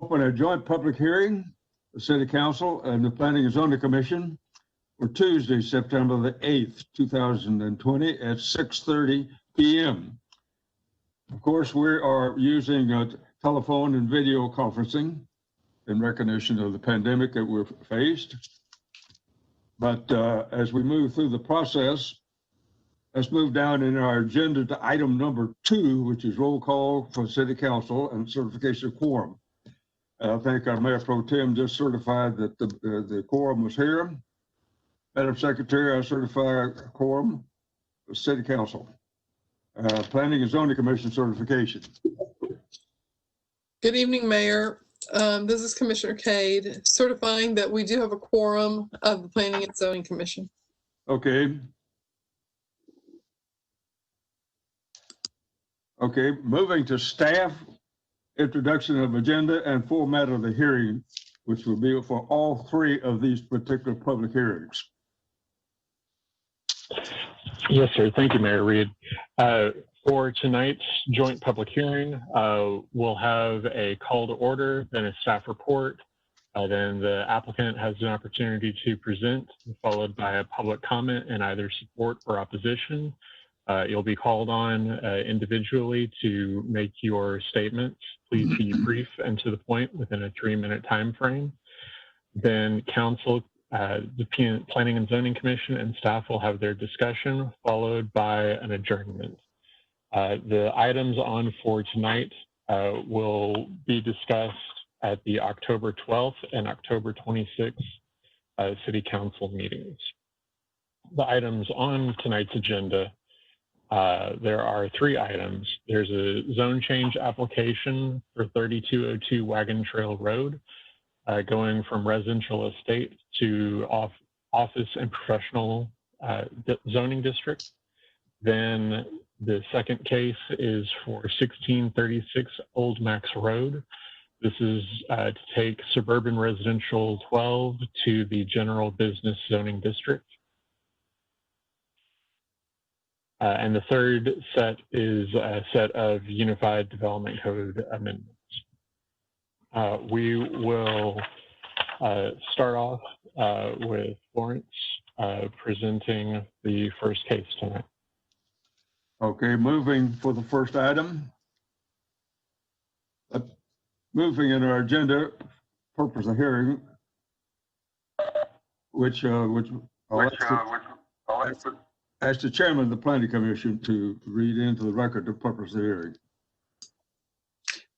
open a joint public hearing, the City Council and the Planning and Zoning Commission for Tuesday, September the 8th, 2020 at 6:30 p.m. Of course, we are using telephone and video conferencing in recognition of the pandemic that we've faced. But as we move through the process, let's move down in our agenda to item number 2, which is roll call for City Council and certification of quorum. I think our Mayor Pro Tem just certified that the quorum was here. Madam Secretary, I certify a quorum for City Council. Planning and Zoning Commission certification. Good evening, Mayor. This is Commissioner Cade certifying that we do have a quorum of the Planning and Zoning Commission. Okay. Okay, moving to staff introduction of agenda and format of the hearing, which will be for all 3 of these particular public hearings. Yes, sir. Thank you, Mayor Reed. For tonight's joint public hearing, we'll have a call to order, then a staff report, then the applicant has an opportunity to present, followed by a public comment in either support or opposition. You'll be called on individually to make your statements. Please be brief and to the point within a 3-minute time frame. Then council, the Planning and Zoning Commission and staff will have their discussion, followed by an adjournment. The items on for tonight will be discussed at the October 12th and October 26th City Council meetings. The items on tonight's agenda, there are 3 items. There's a zone change application for 3202 Wagon Trail Road, going from residential estate to office and professional zoning district. Then the second case is for 1636 Old Max Road. This is to take Suburban Residential-12 to the General Business Zoning District. And the third set is a set of Unified Development Code amendments. We will start off with Florence presenting the first case tonight. Okay, moving for the first item. Moving in our agenda, purpose of hearing, which ask the chairman of the Planning Commission to read into the record the purpose of the hearing.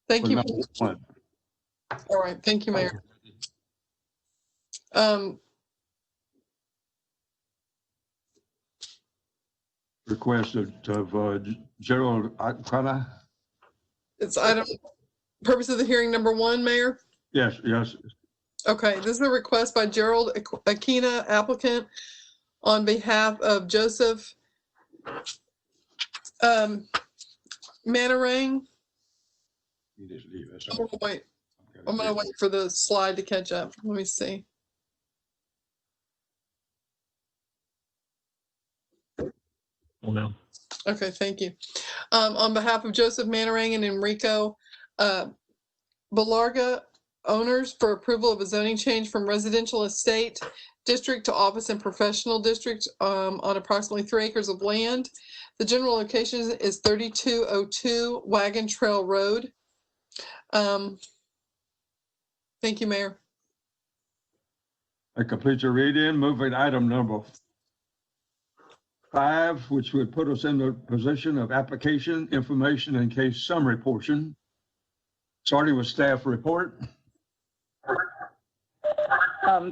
Thank you. All right, thank you, Mayor. Request of Jerald Equina. It's item, purpose of the hearing number 1, Mayor? Yes, yes. Okay, this is a request by Jerald Equina, applicant, on behalf of Joseph Manarang. You just leave us. I'm gonna wait for the slide to catch up. Let me see. Well, no. Okay, thank you. On behalf of Joseph Manarang and Enrico Belarga, owners, for approval of a zoning change from residential estate district to office and professional district on approximately 3 acres of land. The general location is 3202 Wagon Trail Road. Thank you, Mayor. I complete your read-in. Moving item number 5, which would put us in the position of application, information, and case summary portion. Starting with staff report.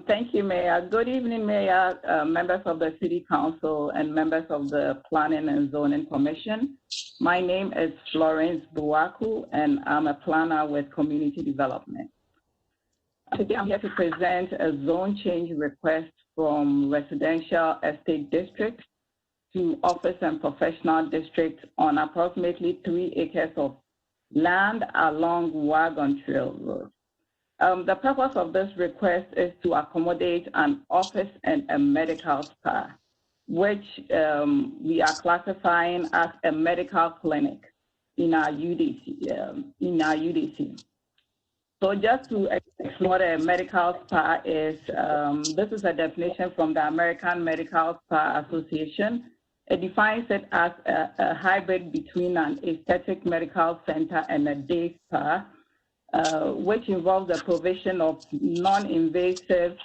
Thank you, Mayor. Good evening, Mayor, members of the City Council, and members of the Planning and Zoning Commission. My name is Florence Buaku, and I'm a planner with Community Development. Today, I'm here to present a zone change request from Residential Estate District to Office and Professional District on approximately 3 acres of land along Wagon Trail Road. The purpose of this request is to accommodate an office and a medical spa, which we are classifying as a medical clinic in our UDC. So just to explain what a medical spa is, this is a definition from the American Medical Spa Association. It defines it as a hybrid between an aesthetic medical center and a day spa, which involves the provision of non-invasive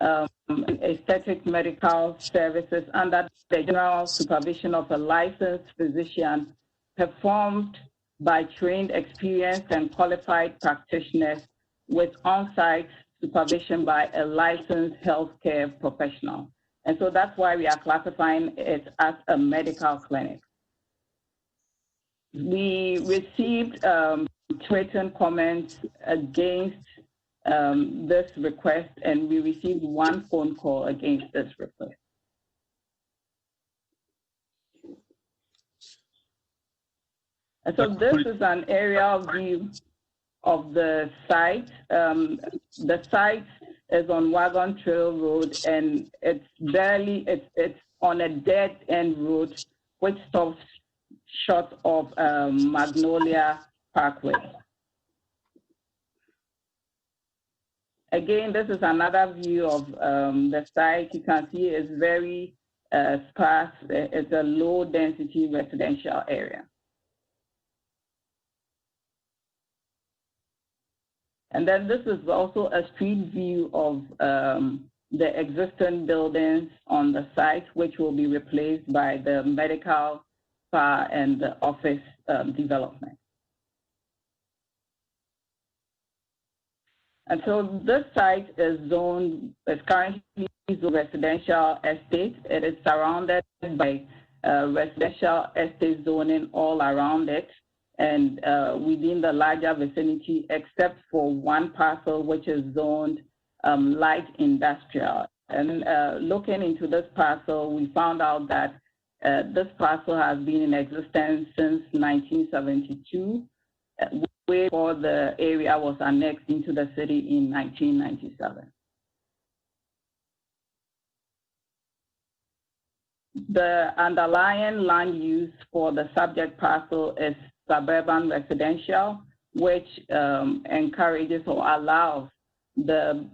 aesthetic medical services under the general supervision of a licensed physician, performed by trained, experienced, and qualified practitioners with on-site supervision by a licensed healthcare professional. And so that's why we are classifying it as a medical clinic. We received written comments against this request, and we received one phone call against this request. And so this is an aerial view of the site. The site is on Wagon Trail Road, and it's on a dead end road, which stops short of Magnolia Parkway. Again, this is another view of the site. You can see it's very sparse. It's a low density residential area. And then this is also a street view of the existing buildings on the site, which will be replaced by the medical spa and the office development. And so this site is currently zoned residential estate. It is surrounded by residential estate zoning all around it, and within the larger vicinity, except for one parcel which is zoned light industrial. And looking into this parcel, we found out that this parcel has been in existence since 1972, way before the area was annexed into the city in 1997. The underlying land use for the subject parcel is suburban residential, which encourages or allows the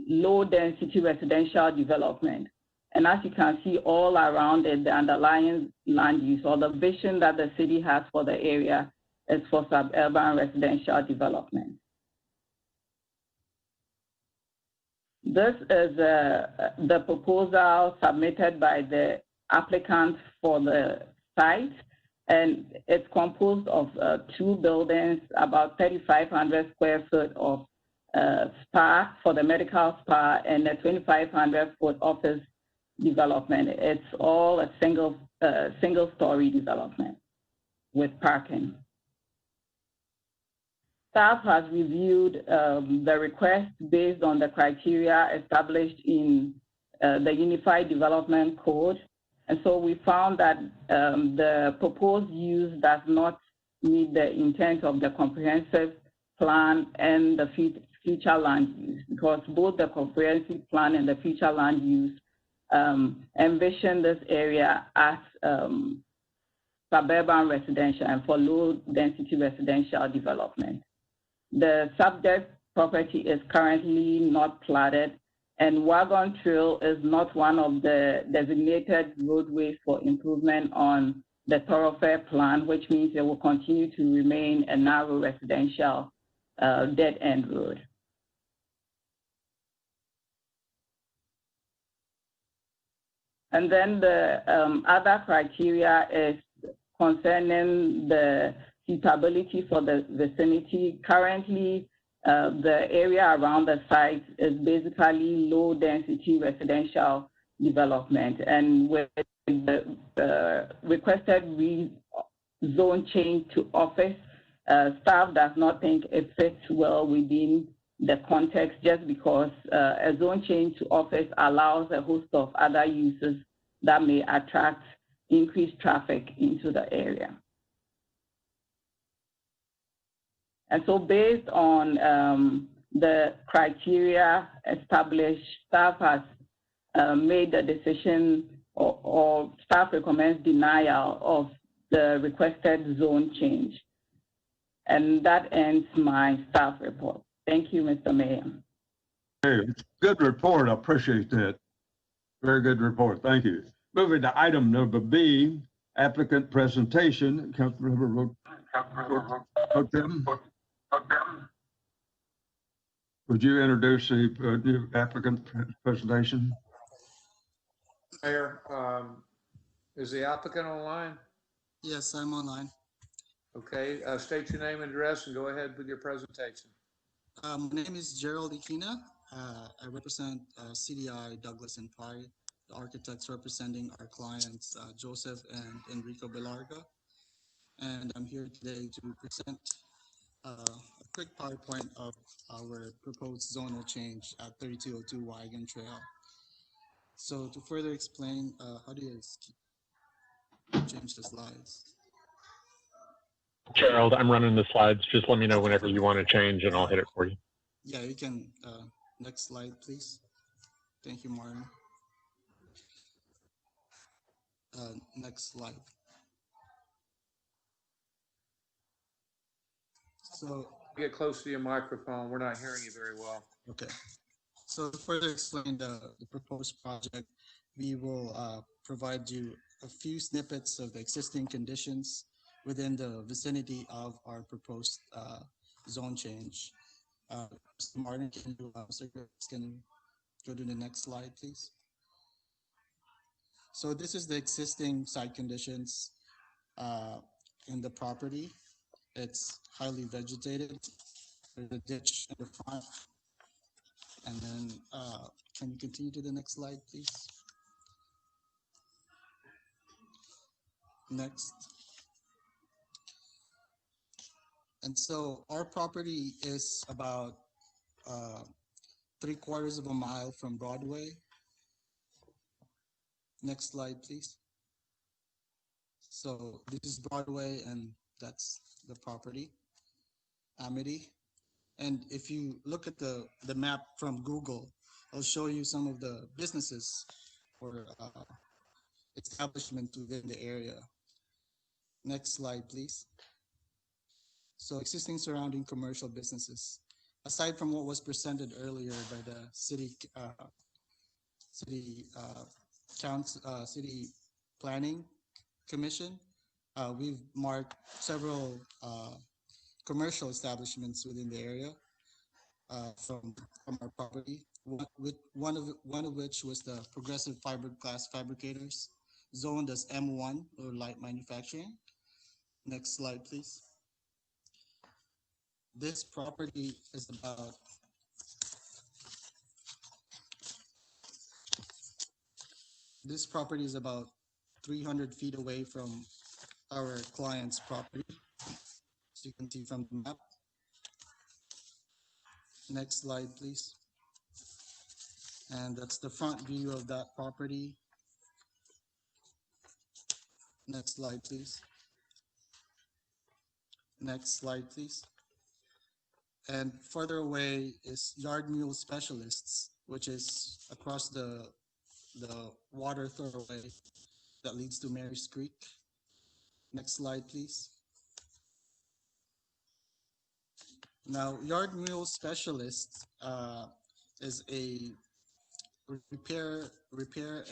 low density residential development. And as you can see all around it, the underlying land use or the vision that the city has for the area is for suburban residential development. This is the proposal submitted by the applicant for the site, and it's composed of 2 buildings, about 3,500 square foot of spa for the medical spa, and a 2,500 foot office development. It's all a single story development with parking. Staff has reviewed the request based on the criteria established in the Unified Development Code. And so we found that the proposed use does not meet the intent of the comprehensive plan and the future land use, because both the comprehensive plan and the future land use envision this area as suburban residential and for low density residential development. The subject property is currently not platted, and Wagon Trail is not one of the designated roadways for improvement on the thoroughfare plan, which means it will continue to remain a narrow residential dead-end road. And then the other criteria is concerning the suitability for the vicinity. Currently, the area around the site is basically low density residential development, and with the requested zone change to office, staff does not think it fits well within the context, just because a zone change to office allows a host of other uses that may attract increased traffic into the area. And so based on the criteria established, staff has made the decision, or staff recommends denial of the requested zone change. And that ends my staff report. Thank you, Mr. Mayor. Hey, good report. I appreciate that. Very good report. Thank you. Moving to item number B, applicant presentation. Councilmember Tim, would you introduce the new applicant presentation? Mayor, is the applicant online? Yes, I'm online. Okay, state your name and address and go ahead with your presentation. My name is Jerald Equina. I represent CDI, Douglas and Pye, the architects representing our clients, Joseph and Enrico Belarga. And I'm here today to present a quick PowerPoint of our proposed zonal change at 3202 Wagon Trail. So to further explain, how do you change the slides? Gerald, I'm running the slides. Just let me know whenever you want to change and I'll hit it for you. Yeah, you can. Next slide, please. Thank you, Martin. Next slide. So, Get close to your microphone. We're not hearing you very well. okay. So to further explain the proposed project, we will provide you a few snippets of the existing conditions within the vicinity of our proposed zone change. Mr. Martin, can you go to the next slide, please? So this is the existing site conditions in the property. It's highly vegetated. There's a ditch in the front. And then, can you continue to the next slide, please? Next. And so our property is about 3/4 of a mile from Broadway. Next slide, please. So this is Broadway and that's the property, Amity. And if you look at the map from Google, I'll show you some of the businesses or establishment within the area. Next slide, please. So existing surrounding commercial businesses. Aside from what was presented earlier by the city planning commission, we've marked several commercial establishments within the area from our property. One of which was the Progressive Fiberglass Fabricators, zoned as M1 or light manufacturing. Next slide, please. This property is about 300 feet away from our client's property, as you can see from the map. Next slide, please. And that's the front view of that property. Next slide, please. Next slide, please. And further away is Yard Mule Specialists, which is across the water thoroughway that leads to Mary's Creek. Next slide, please. Now, Yard Mule Specialist is a repair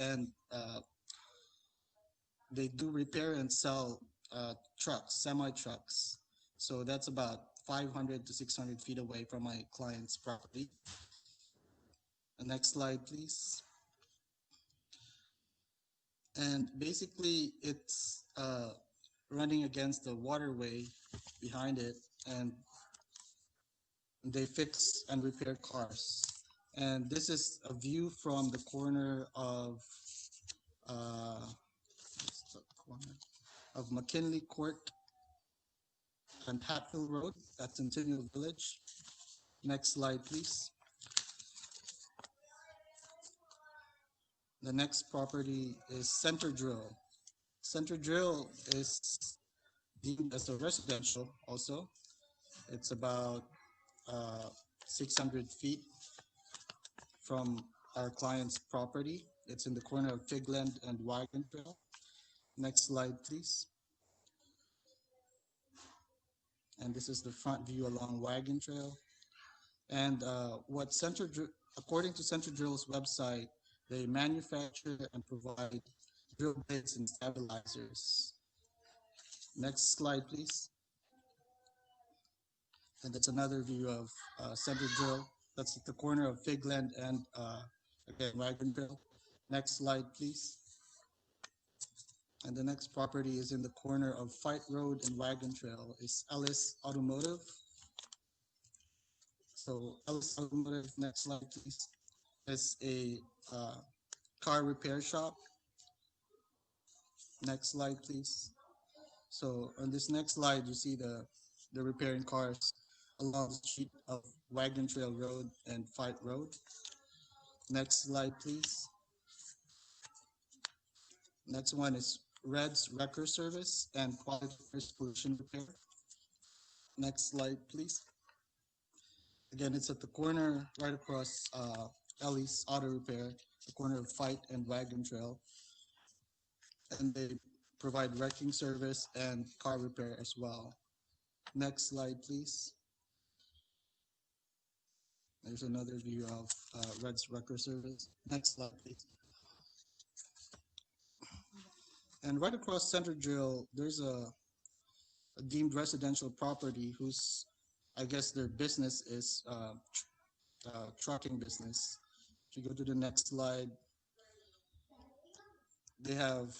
and they do repair and sell trucks, semi-trucks. So that's about 500 to 600 feet away from my client's property. The next slide, please. And basically, it's running against the waterway behind it, and they fix and repair cars. And this is a view from the corner of McKinley Court and Hatfield Road. That's in Centennial Village. Next slide, please. The next property is Center Drill. Center Drill is deemed as a residential also. It's about 600 feet from our client's property. It's in the corner of Figland and Wagon Trail. Next slide, please. And this is the front view along Wagon Trail. And according to Central Drill's website, they manufacture and provide drill bits and stabilizers. Next slide, please. And that's another view of Central Drill. That's at the corner of Figland and again, Wagon Trail. Next slide, please. And the next property is in the corner of Fight Road and Wagon Trail is Ellis Automotive. So Ellis Automotive, next slide, please, is a car repair shop. Next slide, please. So on this next slide, you see the repairing cars along the street of Wagon Trail Road and Fight Road. Next slide, please. Next one is Red's Wrecker Service and Quality First Pollution Repair. Next slide, please. Again, it's at the corner right across Ellie's Auto Repair, the corner of Fight and Wagon Trail. And they provide wrecking service and car repair as well. Next slide, please. There's another view of Red's Wrecker Service. Next slide, please. And right across Central Drill, there's a deemed residential property whose, I guess their business is trucking business. If you go to the next slide, they have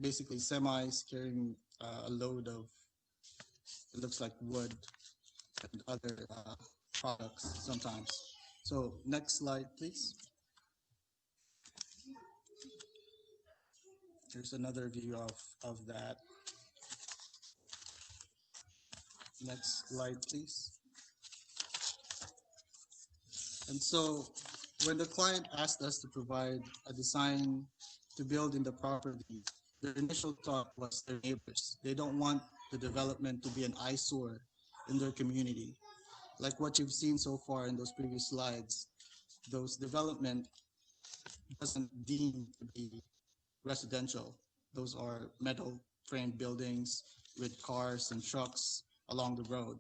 basically semis carrying a load of, it looks like wood and other products sometimes. So next slide, please. Here's another view of that. Next slide, please. And so when the client asked us to provide a design to build in the property, their initial thought was their neighbors. They don't want the development to be an eyesore in their community. Like what you've seen so far in those previous slides, those development doesn't deem to be residential. Those are metal framed buildings with cars and trucks along the road.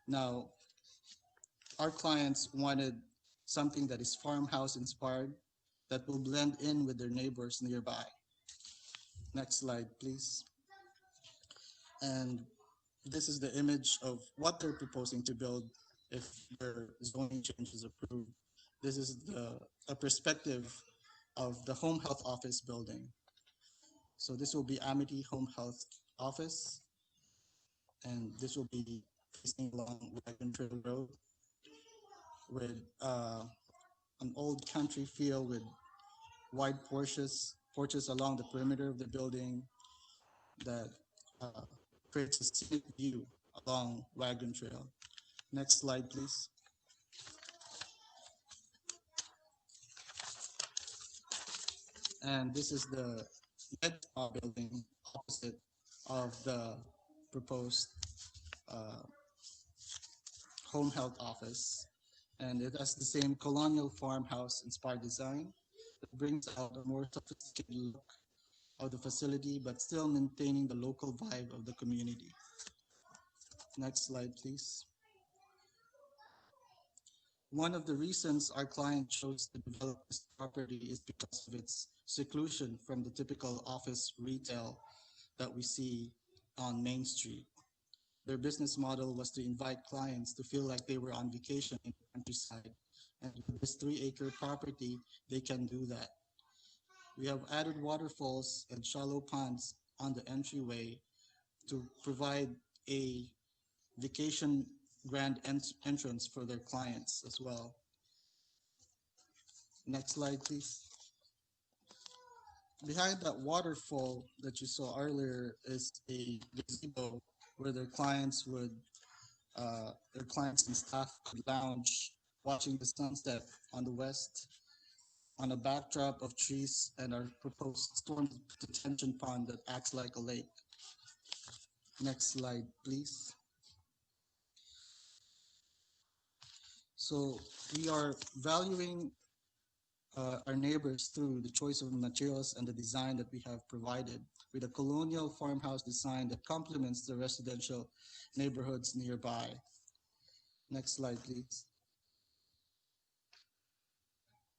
Now, our clients wanted something that is farmhouse inspired that will blend in with their neighbors nearby. Next slide, please. And this is the image of what they're proposing to build if their zoning change is approved. This is a perspective of the home health office building. So this will be Amity Home Health Office, and this will be facing along Wagon Trail Road with an old country feel with wide porches along the perimeter of the building that creates a scenic view along Wagon Trail. Next slide, please. And this is the med spa building opposite of the proposed home health office. And it has the same colonial farmhouse inspired design that brings out a more sophisticated look of the facility, but still maintaining the local vibe of the community. Next slide, please. One of the reasons our client chose to develop this property is because of its seclusion from the typical office retail that we see on Main Street. Their business model was to invite clients to feel like they were on vacation in the countryside. And with this 3-acre property, they can do that. We have added waterfalls and shallow ponds on the entryway to provide a vacation grand entrance for their clients as well. Next slide, please. Behind that waterfall that you saw earlier is a gazebo where their clients and staff could lounge watching the sunset on the west on a backdrop of trees and our proposed storm detention pond that acts like a lake. Next slide, please. So we are valuing our neighbors through the choice of materials and the design that we have provided with a colonial farmhouse design that complements the residential neighborhoods nearby. Next slide, please.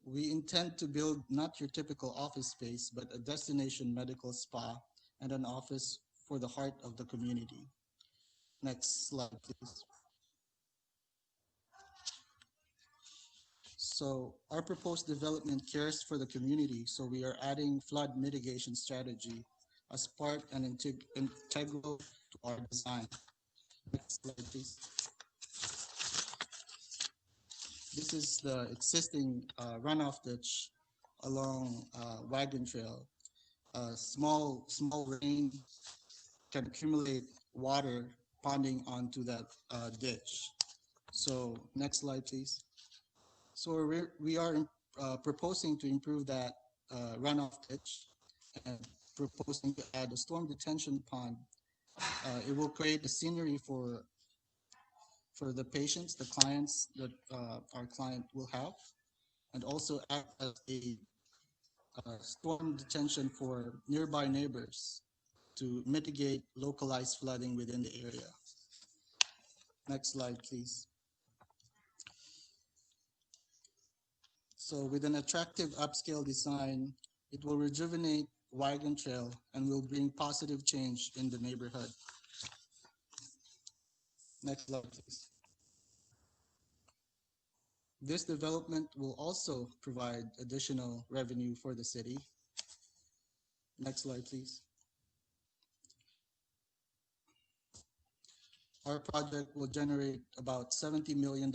We intend to build not your typical office space, but a destination medical spa and an office for the heart of the community. Next slide, please. So our proposed development cares for the community, so we are adding flood mitigation strategy as part and integral to our design. Next slide, please. This is the existing runoff ditch along Wagon Trail. Small rain can accumulate water ponding onto that ditch. So next slide, please. So we are proposing to improve that runoff ditch and proposing to add a storm detention pond. It will create a scenery for the patients, the clients that our client will have, and also act as a storm detention for nearby neighbors to mitigate localized flooding within the area. Next slide, please. So with an attractive upscale design, it will rejuvenate Wagon Trail and will bring positive change in the neighborhood. Next slide, please. This development will also provide additional revenue for the city. Next slide, please. Our project will generate about $70 million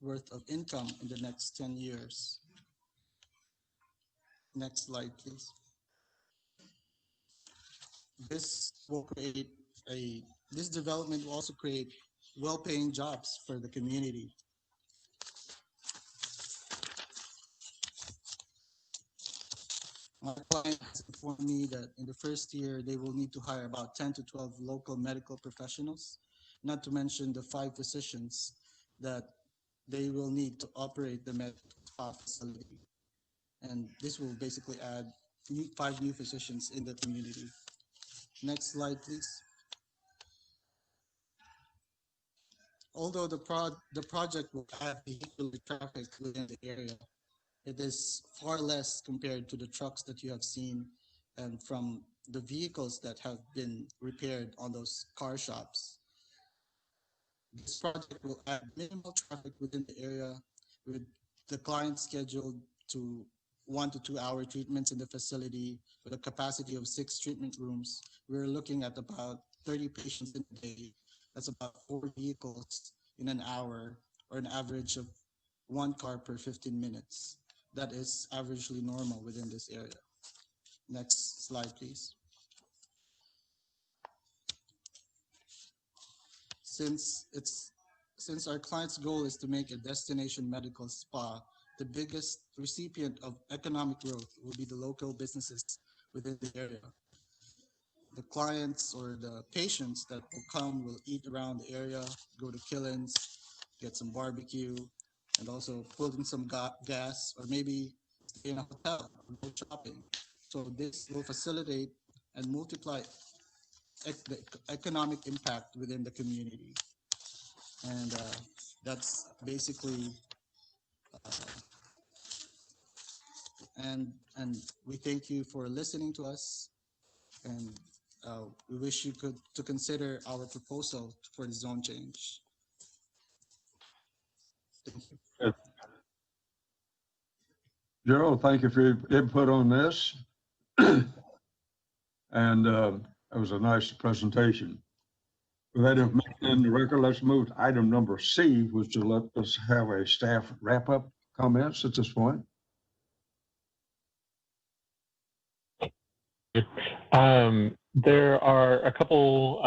worth of income in the next 10 years. Next slide, please. This development will also create well-paying jobs for the community. My client has informed me that in the first year, they will need to hire about 10 to 12 local medical professionals, not to mention the 5 physicians that they will need to operate the medical spa facility. And this will basically add 5 new physicians in the community. Next slide, please. Although the project will add vehicular traffic within the area, it is far less compared to the trucks that you have seen and from the vehicles that have been repaired on those car shops. This project will add minimal traffic within the area, with the client scheduled to 1 to 2 hour treatments in the facility with a capacity of 6 treatment rooms. We're looking at about 30 patients in a day. That's about 4 vehicles in an hour, or an average of 1 car per 15 minutes. That is averagely normal within this area. Next slide, please. Since our client's goal is to make a destination medical spa, the biggest recipient of economic growth will be the local businesses within the area. The clients or the patients that will come will eat around the area, go to Killins, get some barbecue, and also pull in some gas, or maybe stay in a hotel or go shopping. So this will facilitate and multiply the economic impact within the community. And that's basically, and we thank you for listening to us, and we wish you to consider our proposal for the zone change. Thank you. Gerald, thank you for your input on this. And that was a nice presentation. With that information in the record, let's move to item number C, which will let us have a staff wrap-up comments at this point. There are a couple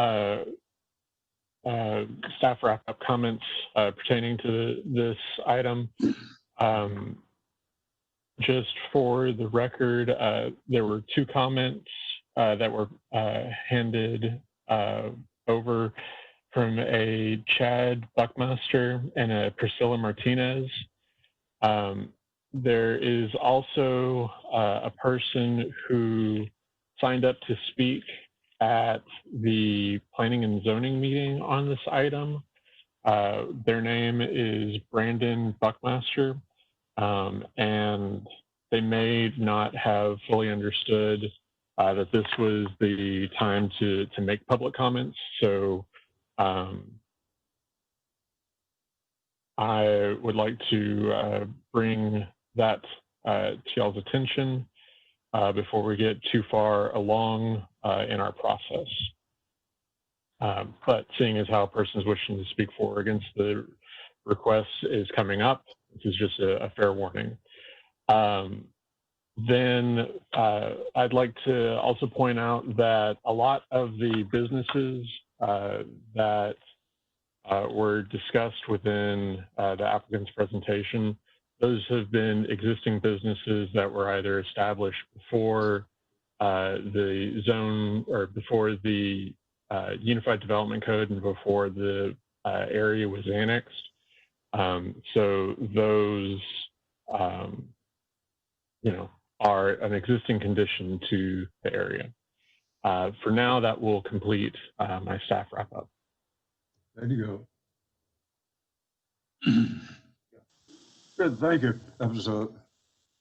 staff wrap-up comments pertaining to this item. Just for the record, there were 2 comments that were handed over from a Chad Buckmaster and a Priscilla Martinez. There is also a person who signed up to speak at the Planning and Zoning meeting on this item. Their name is Brandon Buckmaster. and they may not have fully understood that this was the time to make public comments. So I would like to bring that to y'all's attention before we get too far along in our process. But seeing as how a person is wishing to speak for or against the request is coming up, this is just a fair warning. Then I'd like to also point out that a lot of the businesses that were discussed within the applicant's presentation, those have been existing businesses that were either established before the zone or before the Unified Development Code and before the area was annexed. So those, are an existing condition to the area. For now, that will complete my staff wrap up. There you go. Good, thank you. That was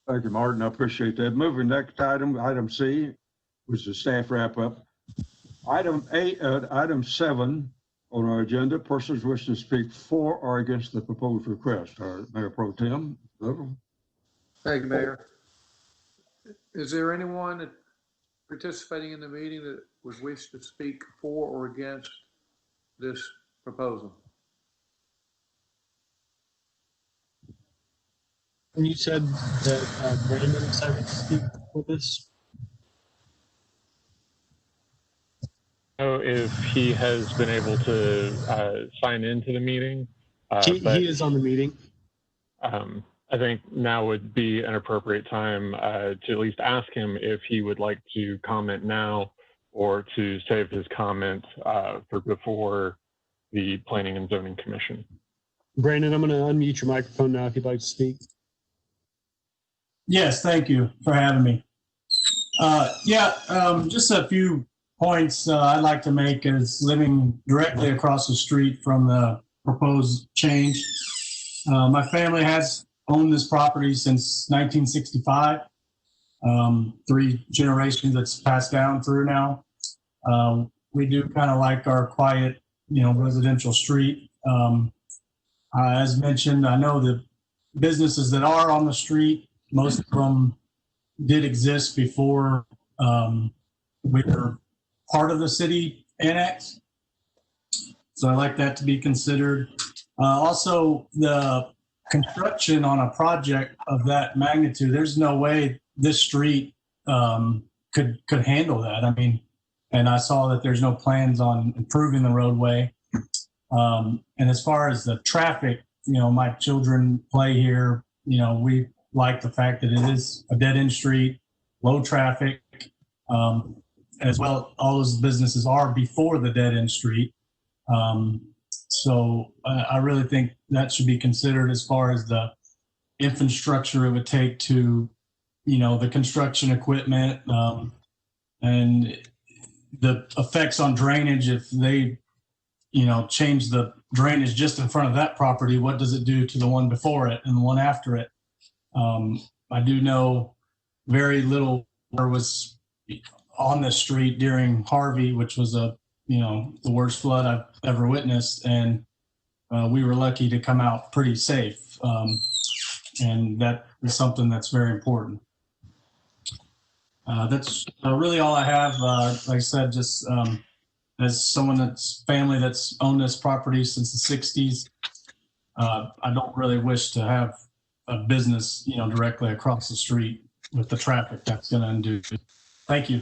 thank you, Martin. I appreciate that. Moving next item, item C, which is the staff wrap up. Item 7 on our agenda, persons wishing to speak for or against the proposed request. Mayor Pro Tem. Thank you, Mayor. Is there anyone participating in the meeting that would wish to speak for or against this proposal? And you said that Brandon decided to speak for this? If he has been able to sign into the meeting. He is on the meeting. I think now would be an appropriate time to at least ask him if he would like to comment now or to save his comment for before the Planning and Zoning Commission. Brandon, I'm going to unmute your microphone now if you'd like to speak. Yes, thank you for having me. Just a few points I'd like to make is living directly across the street from the proposed change. My family has owned this property since 1965. 3 generations that's passed down through now. We do kind of like our quiet, residential street. As mentioned, I know the businesses that are on the street, most of them did exist before we were part of the city annex. So I like that to be considered. Also, the construction on a project of that magnitude, there's no way this street could handle that. I mean, and I saw that there's no plans on improving the roadway. And as far as the traffic, my children play here. We like the fact that it is a dead-end street, low traffic, as well. All those businesses are before the dead-end street. So I really think that should be considered as far as the infrastructure it would take to, the construction equipment and the effects on drainage. If they, change the drainage just in front of that property, what does it do to the one before it and the one after it? I do know very little was on the street during Harvey, which was the worst flood I've ever witnessed. And we were lucky to come out pretty safe. And that is something that's very important. That's really all I have. Like I said, just as someone that's family that's owned this property since the 60s, I don't really wish to have a business, directly across the street with the traffic that's going to induce. Thank you.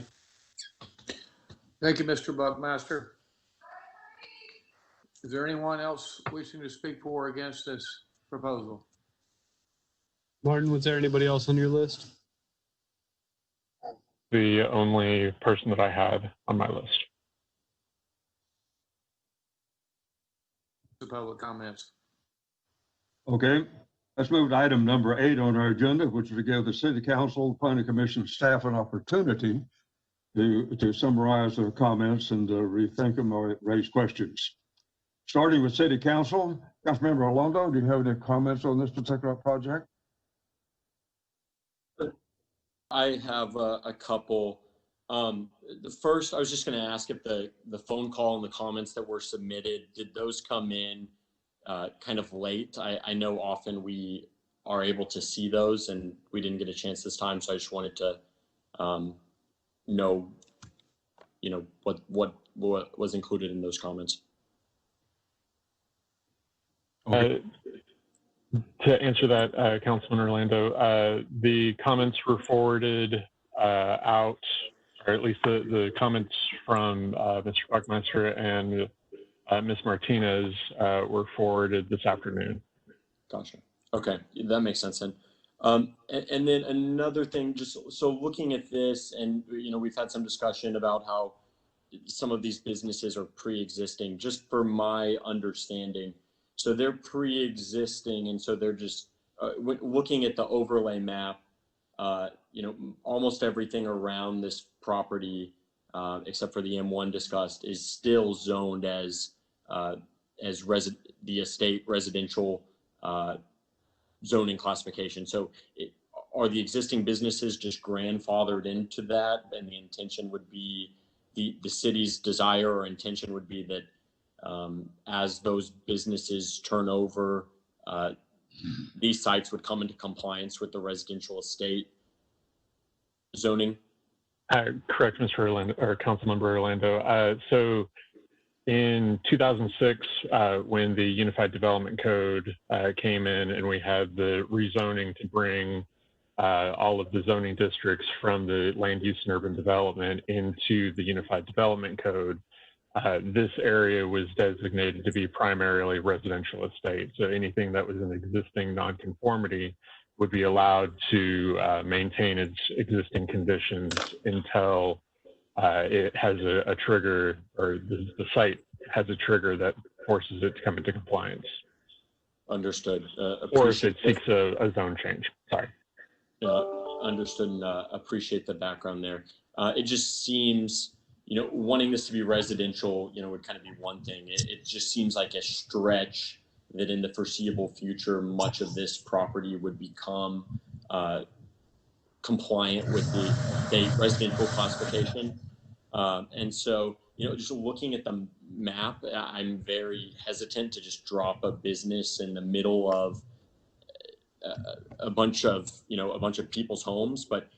Thank you, Mr. Buckmaster. Is there anyone else wishing to speak for or against this proposal? Martin, was there anybody else on your list? The only person that I had on my list. The public comments. Okay, let's move to item number 8 on our agenda, which is to give the City Council, Planning Commission staff an opportunity to summarize their comments and rethink them or raise questions. Starting with City Council, Councilmember Alondo, do you have any comments on this particular project? I have a couple. The first, I was just going to ask if the phone call and the comments that were submitted, did those come in kind of late? I know often we are able to see those, and we didn't get a chance this time, so I just wanted to know, what was included in those comments. To answer that, Councilman Orlando, the comments were forwarded out, or at least the comments from Mr. Buckminster and Ms. Martinez were forwarded this afternoon. Gotcha. Okay, that makes sense then. And then another thing, just so looking at this, and we've had some discussion about how some of these businesses are pre-existing. Just for my understanding, so they're pre-existing, and so they're just looking at the overlay map. Almost everything around this property, except for the M1 discussed, is still zoned as the estate residential zoning classification. So are the existing businesses just grandfathered into that, and the intention would be the city's desire or intention would be that as those businesses turn over, these sites would come into compliance with the residential estate zoning? Correct, Mr. Orlando, or Councilmember Orlando. So in 2006, when the Unified Development Code came in and we had the rezoning to bring all of the zoning districts from the land use and urban development into the Unified Development Code, this area was designated to be primarily residential estate. So anything that was an existing nonconformity would be allowed to maintain its existing conditions until it has a trigger, or the site has a trigger that forces it to come into compliance. Understood. Or if it seeks a zone change. Sorry. Understood, and appreciate the background there. It just seems, wanting this to be residential, would kind of be one thing. It just seems like a stretch that in the foreseeable future, much of this property would become compliant with the state residential classification. And so, just looking at the map, I'm very hesitant to just drop a business in the middle of a bunch of people's homes. But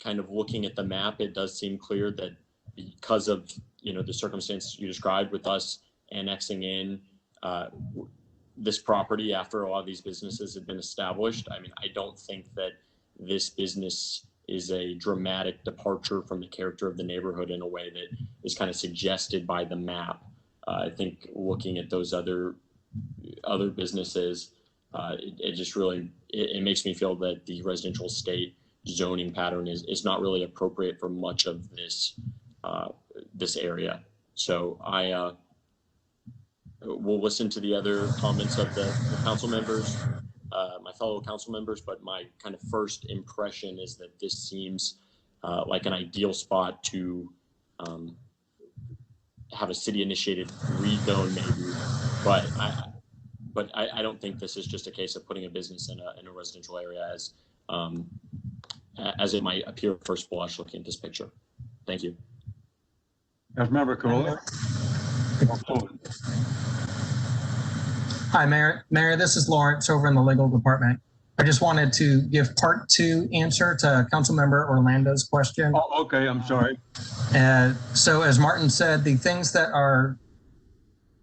kind of looking at the map, it does seem clear that because of, the circumstance you described with us annexing in this property after a lot of these businesses have been established, I mean, I don't think that this business is a dramatic departure from the character of the neighborhood in a way that is kind of suggested by the map. I think looking at those other businesses, it just really, it makes me feel that the residential estate zoning pattern is not really appropriate for much of this area. So I will listen to the other comments of the council members, my fellow council members, but my kind of first impression is that this seems like an ideal spot to have a city-initiated rezone, maybe. But I don't think this is just a case of putting a business in a residential area as it might appear at first blush looking at this picture. Thank you. Councilmember Carolla. Hi, Mayor. Mayor, this is Lawrence over in the legal department. I just wanted to give part 2 answer to Councilmember Orlando's question. Oh, okay, I'm sorry. So as Martin said, the things that are,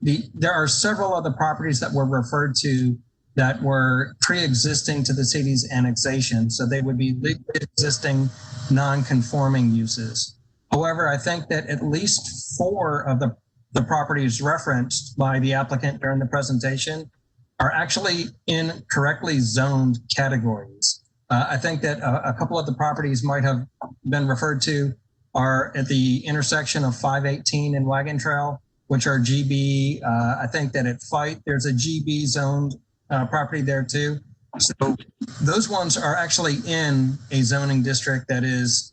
there are several other properties that were referred to that were pre-existing to the city's annexation. So they would be legally existing non-conforming uses. However, I think that at least 4 of the properties referenced by the applicant during the presentation are actually in correctly zoned categories. I think that a couple of the properties might have been referred to are at the intersection of 518 and Wagon Trail, which are GB. I think that at Fight, there's a GB zoned property there too. So those ones are actually in a zoning district that is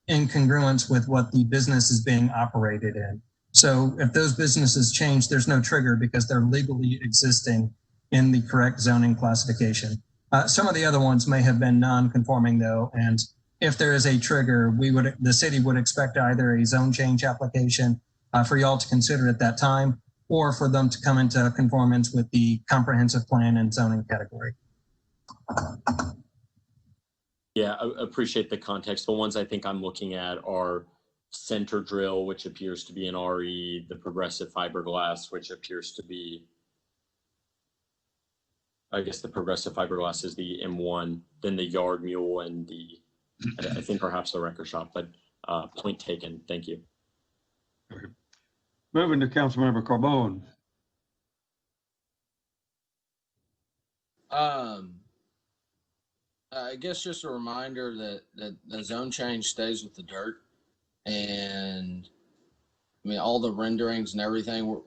in congruence with what the business is being operated in. So if those businesses change, there's no trigger because they're legally existing in the correct zoning classification. Some of the other ones may have been non-conforming though, and if there is a trigger, the city would expect either a zone change application for y'all to consider at that time, or for them to come into conformance with the comprehensive plan and zoning category. Yeah, I appreciate the context. The ones I think I'm looking at are Center Drill, which appears to be an RE, the Progressive Fiberglass, which appears to be, I guess the Progressive Fiberglass is the M1, then the Yard Mule and the, I think perhaps the Wrecker Shop, but point taken. Thank you. Okay. Moving to Councilmember Carbone. I guess just a reminder that the zone change stays with the dirt, and I mean all the renderings and everything.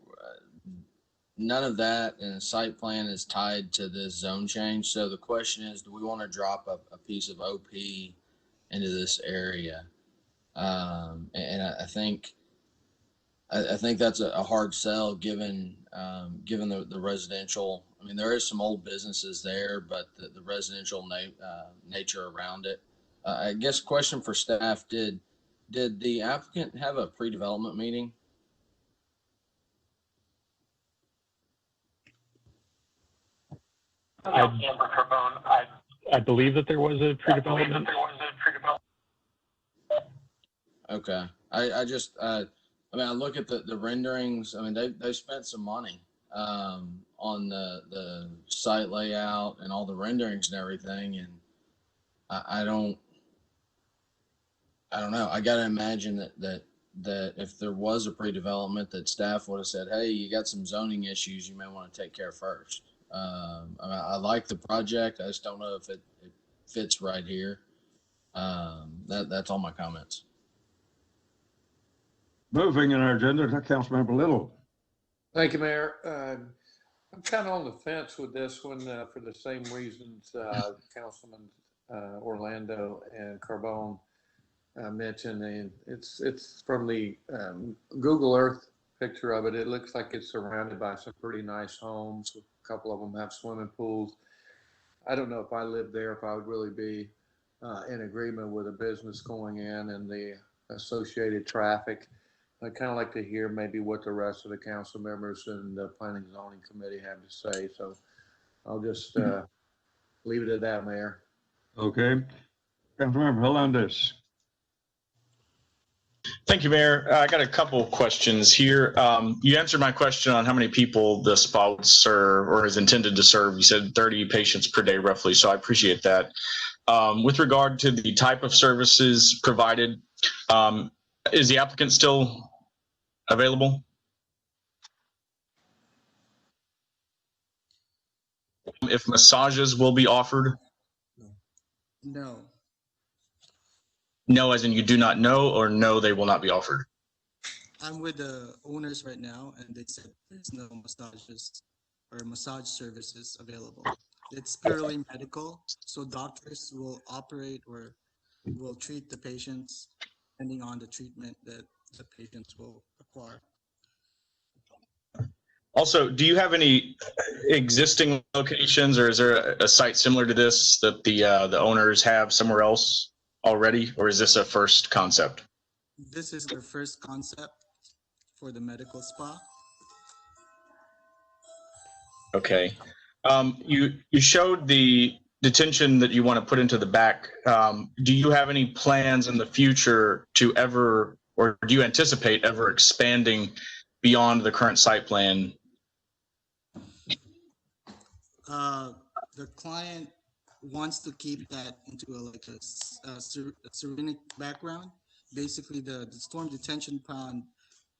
None of that in a site plan is tied to this zone change. So the question is, do we want to drop a piece of OP into this area? And I think that's a hard sell given the residential. I mean, there is some old businesses there, but the residential nature around it. I guess question for staff, did the applicant have a pre-development meeting? I believe that there was a pre-development. Okay. I mean, I look at the renderings. I mean, they spent some money on the site layout and all the renderings and everything. And I don't know. I got to imagine that if there was a pre-development, that staff would have said, hey, you got some zoning issues you may want to take care of first. I like the project. I just don't know if it fits right here. That's all my comments. Moving in our agenda to Councilmember Little. Thank you, Mayor. I'm kind of on the fence with this one for the same reasons Councilman Orlando and Carbone mentioned. And it's from the Google Earth picture of it. It looks like it's surrounded by some pretty nice homes. A couple of them have swimming pools. I don't know if I lived there, if I would really be in agreement with a business going in and the associated traffic. I'd kind of like to hear maybe what the rest of the council members and the Planning and Zoning Committee have to say. So I'll just leave it at that, Mayor. Okay. Councilmember Hernandez. Thank you, Mayor. I got a couple of questions here. You answered my question on how many people the spa would serve or is intended to serve. You said 30 patients per day, roughly, so I appreciate that. With regard to the type of services provided, is the applicant still available? If massages will be offered? No. No, as in you do not know, or no, they will not be offered? I'm with the owners right now, and they said there's no massages or massage services available. It's purely medical, so doctors will operate or will treat the patients depending on the treatment that the patients will acquire. Also, do you have any existing locations, or is there a site similar to this that the owners have somewhere else already, or is this a first concept? This is their first concept for the medical spa. Okay. You showed the detention that you want to put into the back. Do you have any plans in the future to ever, or do you anticipate ever expanding beyond the current site plan? The client wants to keep that into a serenic background. Basically, the storm detention pond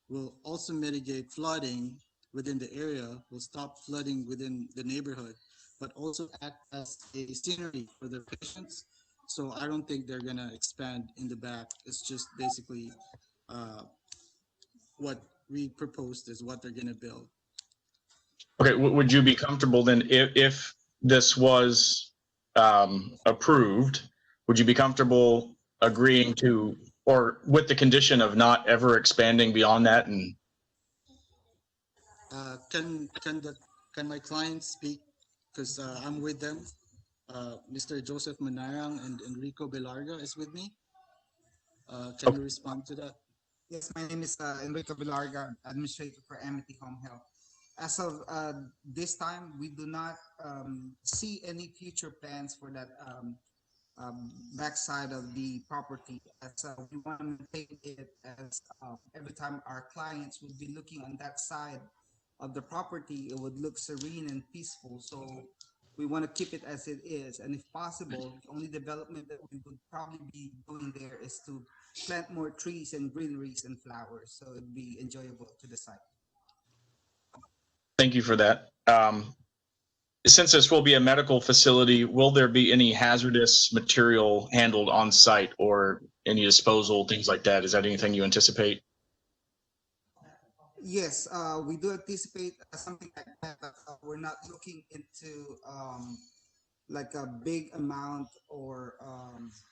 will also mitigate flooding within the area, will stop flooding within the neighborhood, but also act as a scenery for the patients. So I don't think they're gonna expand in the back. It's just basically what we proposed is what they're gonna build. Okay, would you be comfortable then if this was approved, would you be comfortable agreeing to, or with the condition of not ever expanding beyond that? And can my client speak? Because I'm with them. Mr. Joseph Manarang and Enrico Belarga is with me. Can you respond to that? Yes, my name is Enrico Belarga, Administrator for Amity Home Health. As of this time, we do not see any future plans for that backside of the property, as we want to maintain it as every time our clients would be looking on that side of the property, it would look serene and peaceful. So we want to keep it as it is. And if possible, the only development that we would probably be doing there is to plant more trees and greeneries and flowers. So it'd be enjoyable to the site. Thank you for that. Since this will be a medical facility, will there be any hazardous material handled on site or any disposal, things like that? Is that anything you anticipate? Yes, we do anticipate something like that. We're not looking into like a big amount or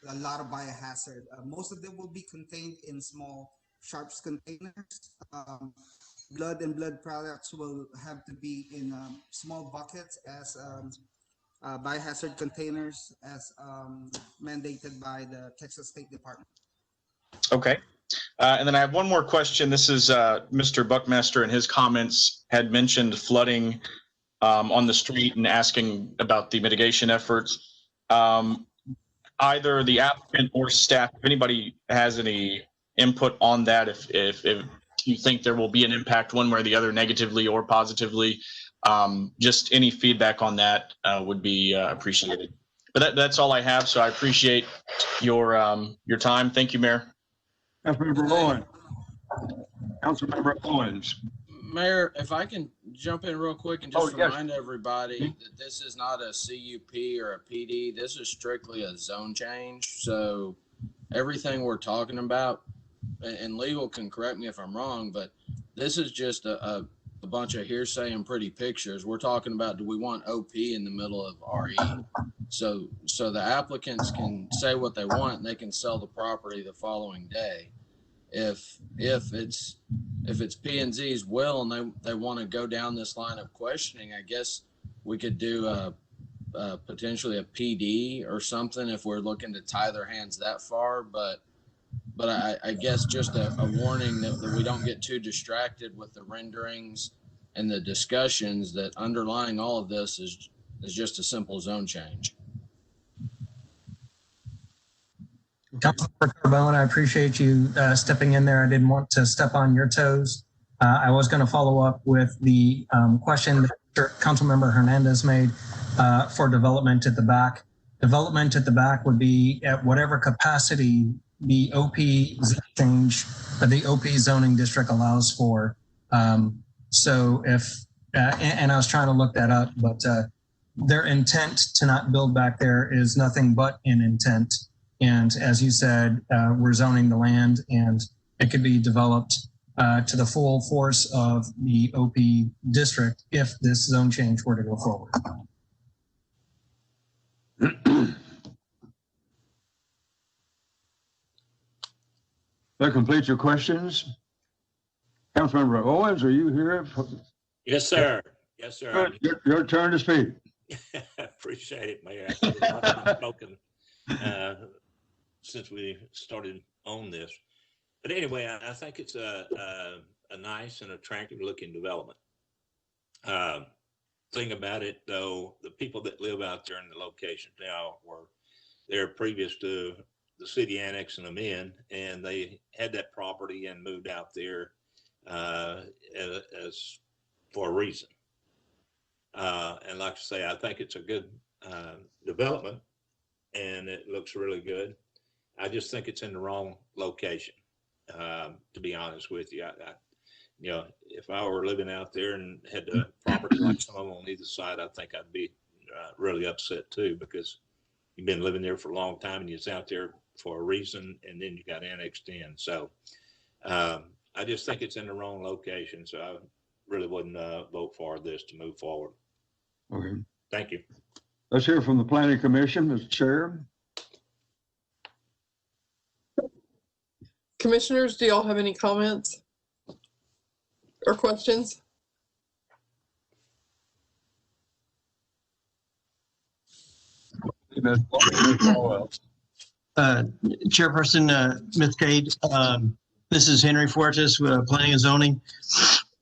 a lot of biohazard. Most of them will be contained in small sharps containers. Blood and blood products will have to be in small buckets as biohazard containers as mandated by the Texas State Department. Okay. And then I have one more question. This is Mr. Buckmaster, in his comments had mentioned flooding on the street and asking about the mitigation efforts. Either the applicant or staff, if anybody has any input on that, if you think there will be an impact one way or the other, negatively or positively, just any feedback on that would be appreciated. But that's all I have. So I appreciate your time. Thank you, Mayor. Councilmember Owens. Councilmember Owens. Mayor, if I can jump in real quick and just remind everybody that this is not a CUP or a PD. This is strictly a zone change. So everything we're talking about, and legal can correct me if I'm wrong, but this is just a bunch of hearsay and pretty pictures. We're talking about, do we want OP in the middle of RE? So the applicants can say what they want and they can sell the property the following day. If it's P&Z's will and they want to go down this line of questioning, I guess we could do potentially a PD or something if we're looking to tie their hands that far. But I guess just a warning that we don't get too distracted with the renderings and the discussions, that underlying all of this is just a simple zone change. Councilmember Carbone, I appreciate you stepping in there. I didn't want to step on your toes. I was going to follow up with the question that Councilmember Hernandez made for development at the back. Development at the back would be at whatever capacity the OP change, the OP zoning district allows for. So if, and I was trying to look that up, but their intent to not build back there is nothing but an intent. And as you said, we're zoning the land and it could be developed to the full force of the OP district if this zone change were to go forward. That completes your questions. Councilmember Owens, are you here? Yes, sir. Yes, sir. Your turn to speak. Appreciate it, Mayor. I've spoken since we started on this. But anyway, I think it's a nice and attractive looking development. Thing about it, though, the people that live out there in the location now were there previous to the city annexing them in, and they had that property and moved out there as for a reason. And like I say, I think it's a good development and it looks really good. I just think it's in the wrong location, to be honest with you. You know, if I were living out there and had the property like some of them on either side, I think I'd be really upset too, because you've been living there for a long time and you're out there for a reason, and then you got annexed in. So I just think it's in the wrong location. So I really wouldn't vote for this to move forward. Okay. Thank you. Let's hear from the Planning Commission, Mr. Chair. Commissioners, do y'all have any comments or questions? Recognized Caldwell. Chairperson Ms. Cade, this is Henry Fortes with Planning and Zoning.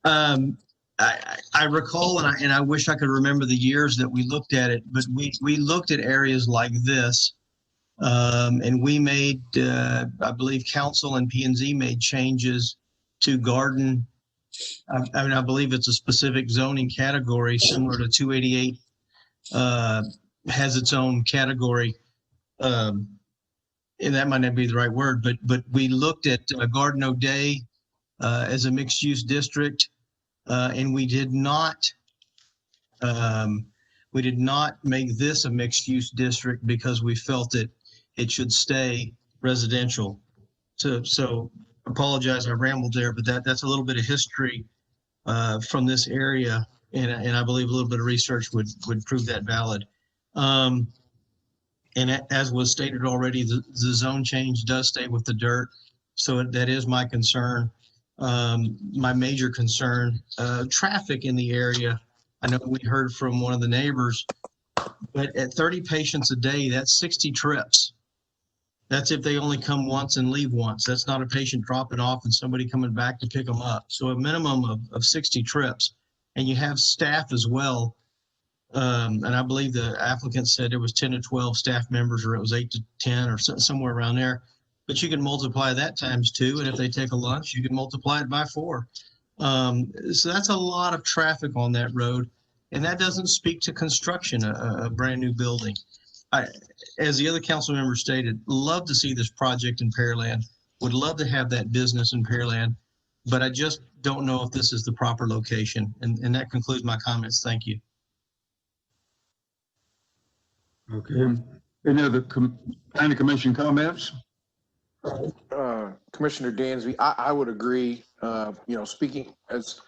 I recall, and I wish I could remember the years that we looked at it, but we looked at areas like this, and we made, I believe Council and P&Z made changes to garden. I believe it's a specific zoning category similar to 288 has its own category. And that might not be the right word, but we looked at Garden O'Day as a mixed use district. And we did not make this a mixed use district because we felt that it should stay residential. So apologize, I rambled there, but that's a little bit of history from this area, and I believe a little bit of research would prove that valid. And as was stated already, the zone change does stay with the dirt, so that is my concern. My major concern, traffic in the area. I know we heard from one of the neighbors, but at 30 patients a day, that's 60 trips. That's if they only come once and leave once. That's not a patient dropping off and somebody coming back to pick them up. So a minimum of 60 trips. And you have staff as well. And I believe the applicant said there was 10 to 12 staff members, or it was 8 to 10 or somewhere around there. But you can multiply that times 2, and if they take a lunch, you can multiply it by 4. So that's a lot of traffic on that road, and that doesn't speak to construction, a brand new building. As the other council member stated, love to see this project in Pearland, would love to have that business in Pearland, but I just don't know if this is the proper location. And that concludes my comments. Thank you. Okay. Any other planning commission comments? Commissioner Dansby, I would agree. Speaking as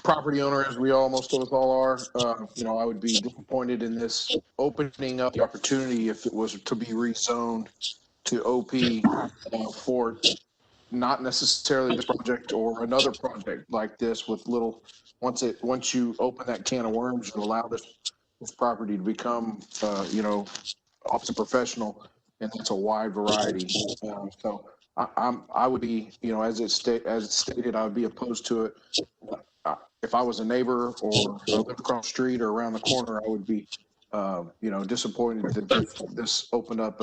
property owner, as we most of us all are, I would be disappointed in this opening up the opportunity if it was to be rezoned to OP for not necessarily this project or another project like this with little. Once you open that can of worms, you allow this property to become, office professional. And it's a wide variety. So I would be, as it's stated, I would be opposed to it. If I was a neighbor or lived across the street or around the corner, I would be, disappointed that this opened up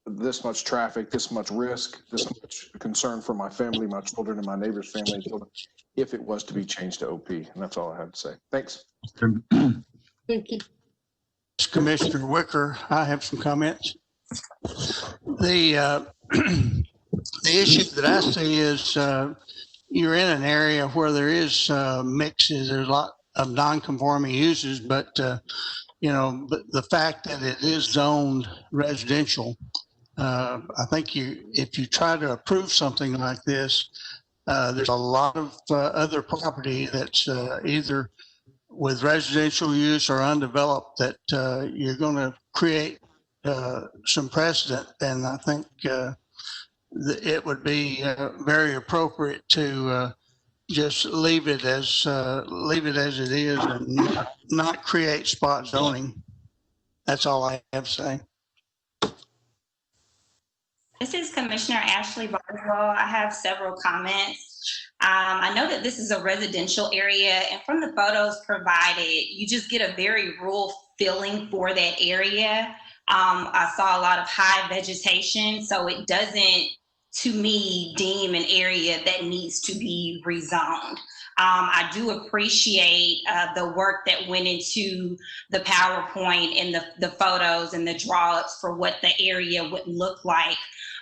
this much traffic, this much risk, this much concern for my family, my children, and my neighbor's family and children, if it was to be changed to OP. And that's all I had to say. Thanks. Thank you. Commissioner Wicker, I have some comments. The issue that I see is you're in an area where there is mixes. There's a lot of non-conforming uses, but but the fact that it is zoned residential, I think if you try to approve something like this, there's a lot of other property that's either with residential use or undeveloped that you're going to create some precedent. And I think it would be very appropriate to just leave it as it is and not create spot zoning. That's all I have to say. This is Commissioner Ashley Bardwell. I have several comments. I know that this is a residential area, and from the photos provided, you just get a very rural feeling for that area. I saw a lot of high vegetation, so it doesn't, to me, deem an area that needs to be rezoned. I do appreciate the work that went into the PowerPoint and the photos and the draw-ups for what the area would look like.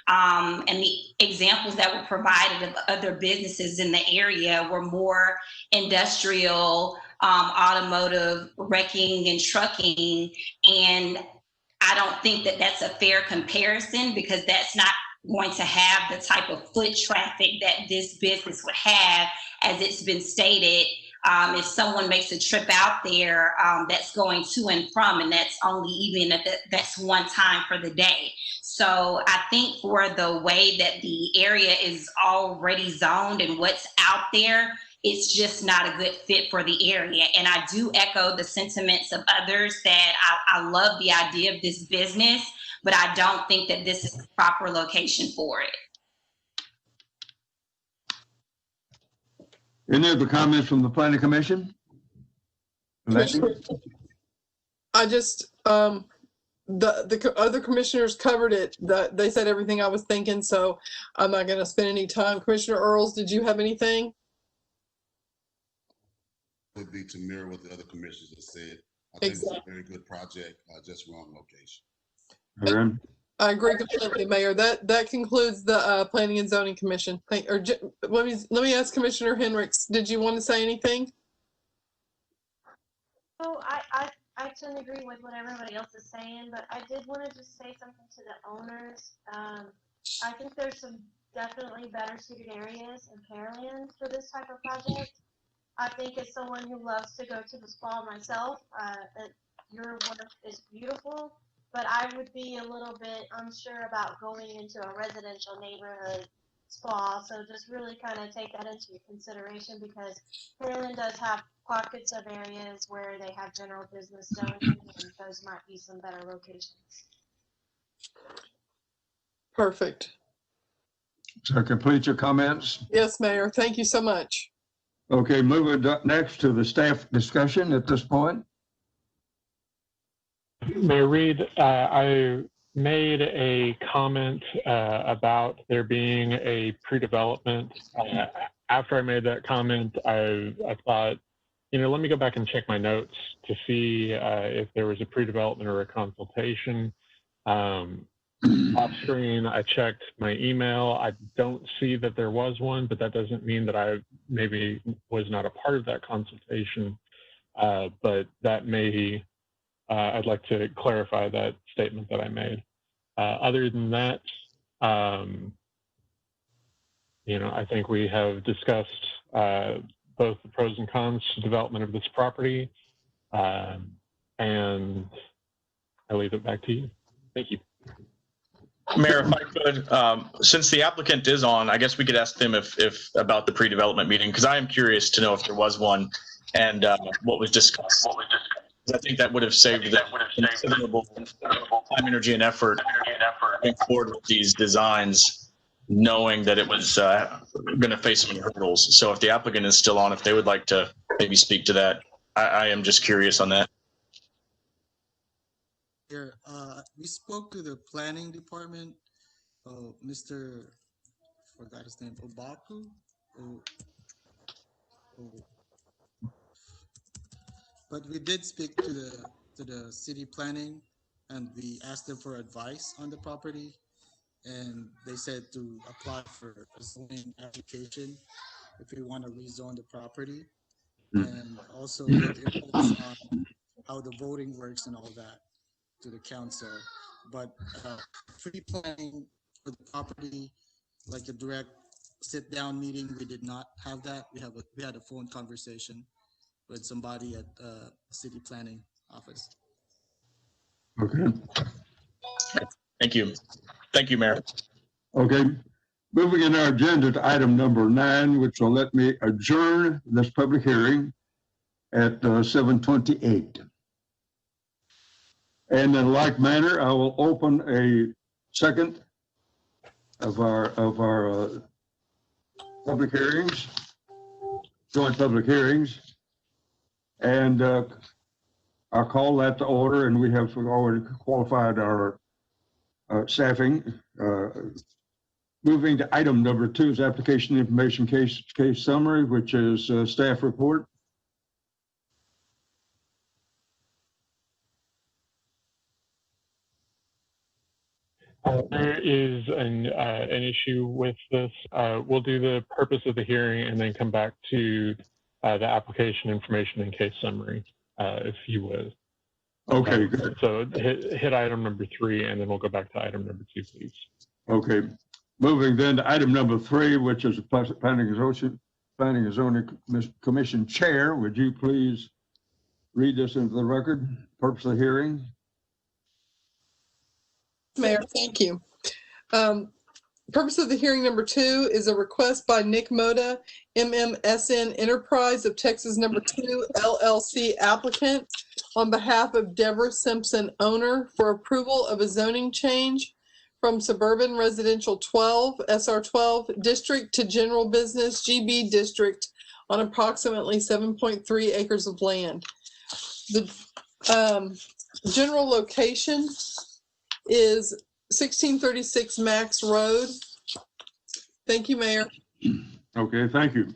And the examples that were provided of other businesses in the area were more industrial, automotive, wrecking and trucking. And I don't think that that's a fair comparison, because that's not going to have the type of foot traffic that this business would have, as it's been stated. If someone makes a trip out there, that's going to and from, and that's only even if that's one time for the day. So I think for the way that the area is already zoned and what's out there, it's just not a good fit for the area. And I do echo the sentiments of others that I love the idea of this business, but I don't think that this is the proper location for it. Any other comments from the planning commission? I just, the other commissioners covered it. They said everything I was thinking, so I'm not going to spend any time. Commissioner Earls, did you have anything? Would be to mirror what the other commissioners have said. I think it's a very good project, just wrong location. I agree completely, Mayor. That concludes the Planning and Zoning Commission. Let me ask Commissioner Hendricks. Did you want to say anything? Oh, I totally agree with what everybody else is saying, but I did want to just say something to the owners. I think there's some definitely better suited areas in Pearland for this type of project. I think as someone who loves to go to the spa myself, your work is beautiful, but I would be a little bit unsure about going into a residential neighborhood spa. So just really kind of take that into consideration, because Pearland does have pockets of areas where they have general business zoning, and those might be some better locations. Perfect. So complete your comments? Yes, Mayor. Thank you so much. Okay, moving next to the staff discussion at this point. Mayor Reed, I made a comment about there being a pre-development. After I made that comment, I thought, let me go back and check my notes to see if there was a pre-development or a consultation. Off screen, I checked my email. I don't see that there was one, but that doesn't mean that I maybe was not a part of that consultation. But that may, I'd like to clarify that statement that I made. Other than that, I think we have discussed both the pros and cons to development of this property, and I leave it back to you. Thank you. Mayor, if I could, since the applicant is on, I guess we could ask them if about the pre-development meeting, because I am curious to know if there was one and what was discussed. I think that would have saved considerable time, energy, and effort going forward with these designs, knowing that it was going to face some hurdles. So if the applicant is still on, if they would like to maybe speak to that, I am just curious on that. Here, we spoke to the planning department. Mr. forgot his name, Obaku. But we did speak to the city planning, and we asked them for advice on the property, and they said to apply for a zoning application if we want to rezone the property, and also get inputs on how the voting works and all that to the council. But pre-planning for the property, like a direct sit-down meeting, we did not have that. We had a phone conversation with somebody at city planning office. Okay. Thank you. Thank you, Mayor. Okay. Moving in our agenda to item number 9, which will let me adjourn this public hearing at 7:28. And in like manner, I will open a second of our public hearings, joint public hearings, and I'll call that to order. And we have already qualified our staffing. Moving to item number 2 is application information case summary, which is staff report. There is an issue with this. We'll do the purpose of the hearing and then come back to the application information and case summary, if you would. Okay, good. So hit item number 3, and then we'll go back to item number 2, please. Okay. Moving then to item number 3, which is the Planning and Zoning Commission Chair. Would you please read this into the record? Purpose of the hearing. Mayor, thank you. Purpose of the hearing number 2 is a request by Nick Mota, MMSN Enterprise of Texas number 2 LLC applicant on behalf of Deborah Simpson owner for approval of a zoning change from Suburban Residential-12 SR12 district to General Business GB district on approximately 7.3 acres of land. The general location is 1636 Max Road. Thank you, Mayor. Okay, thank you.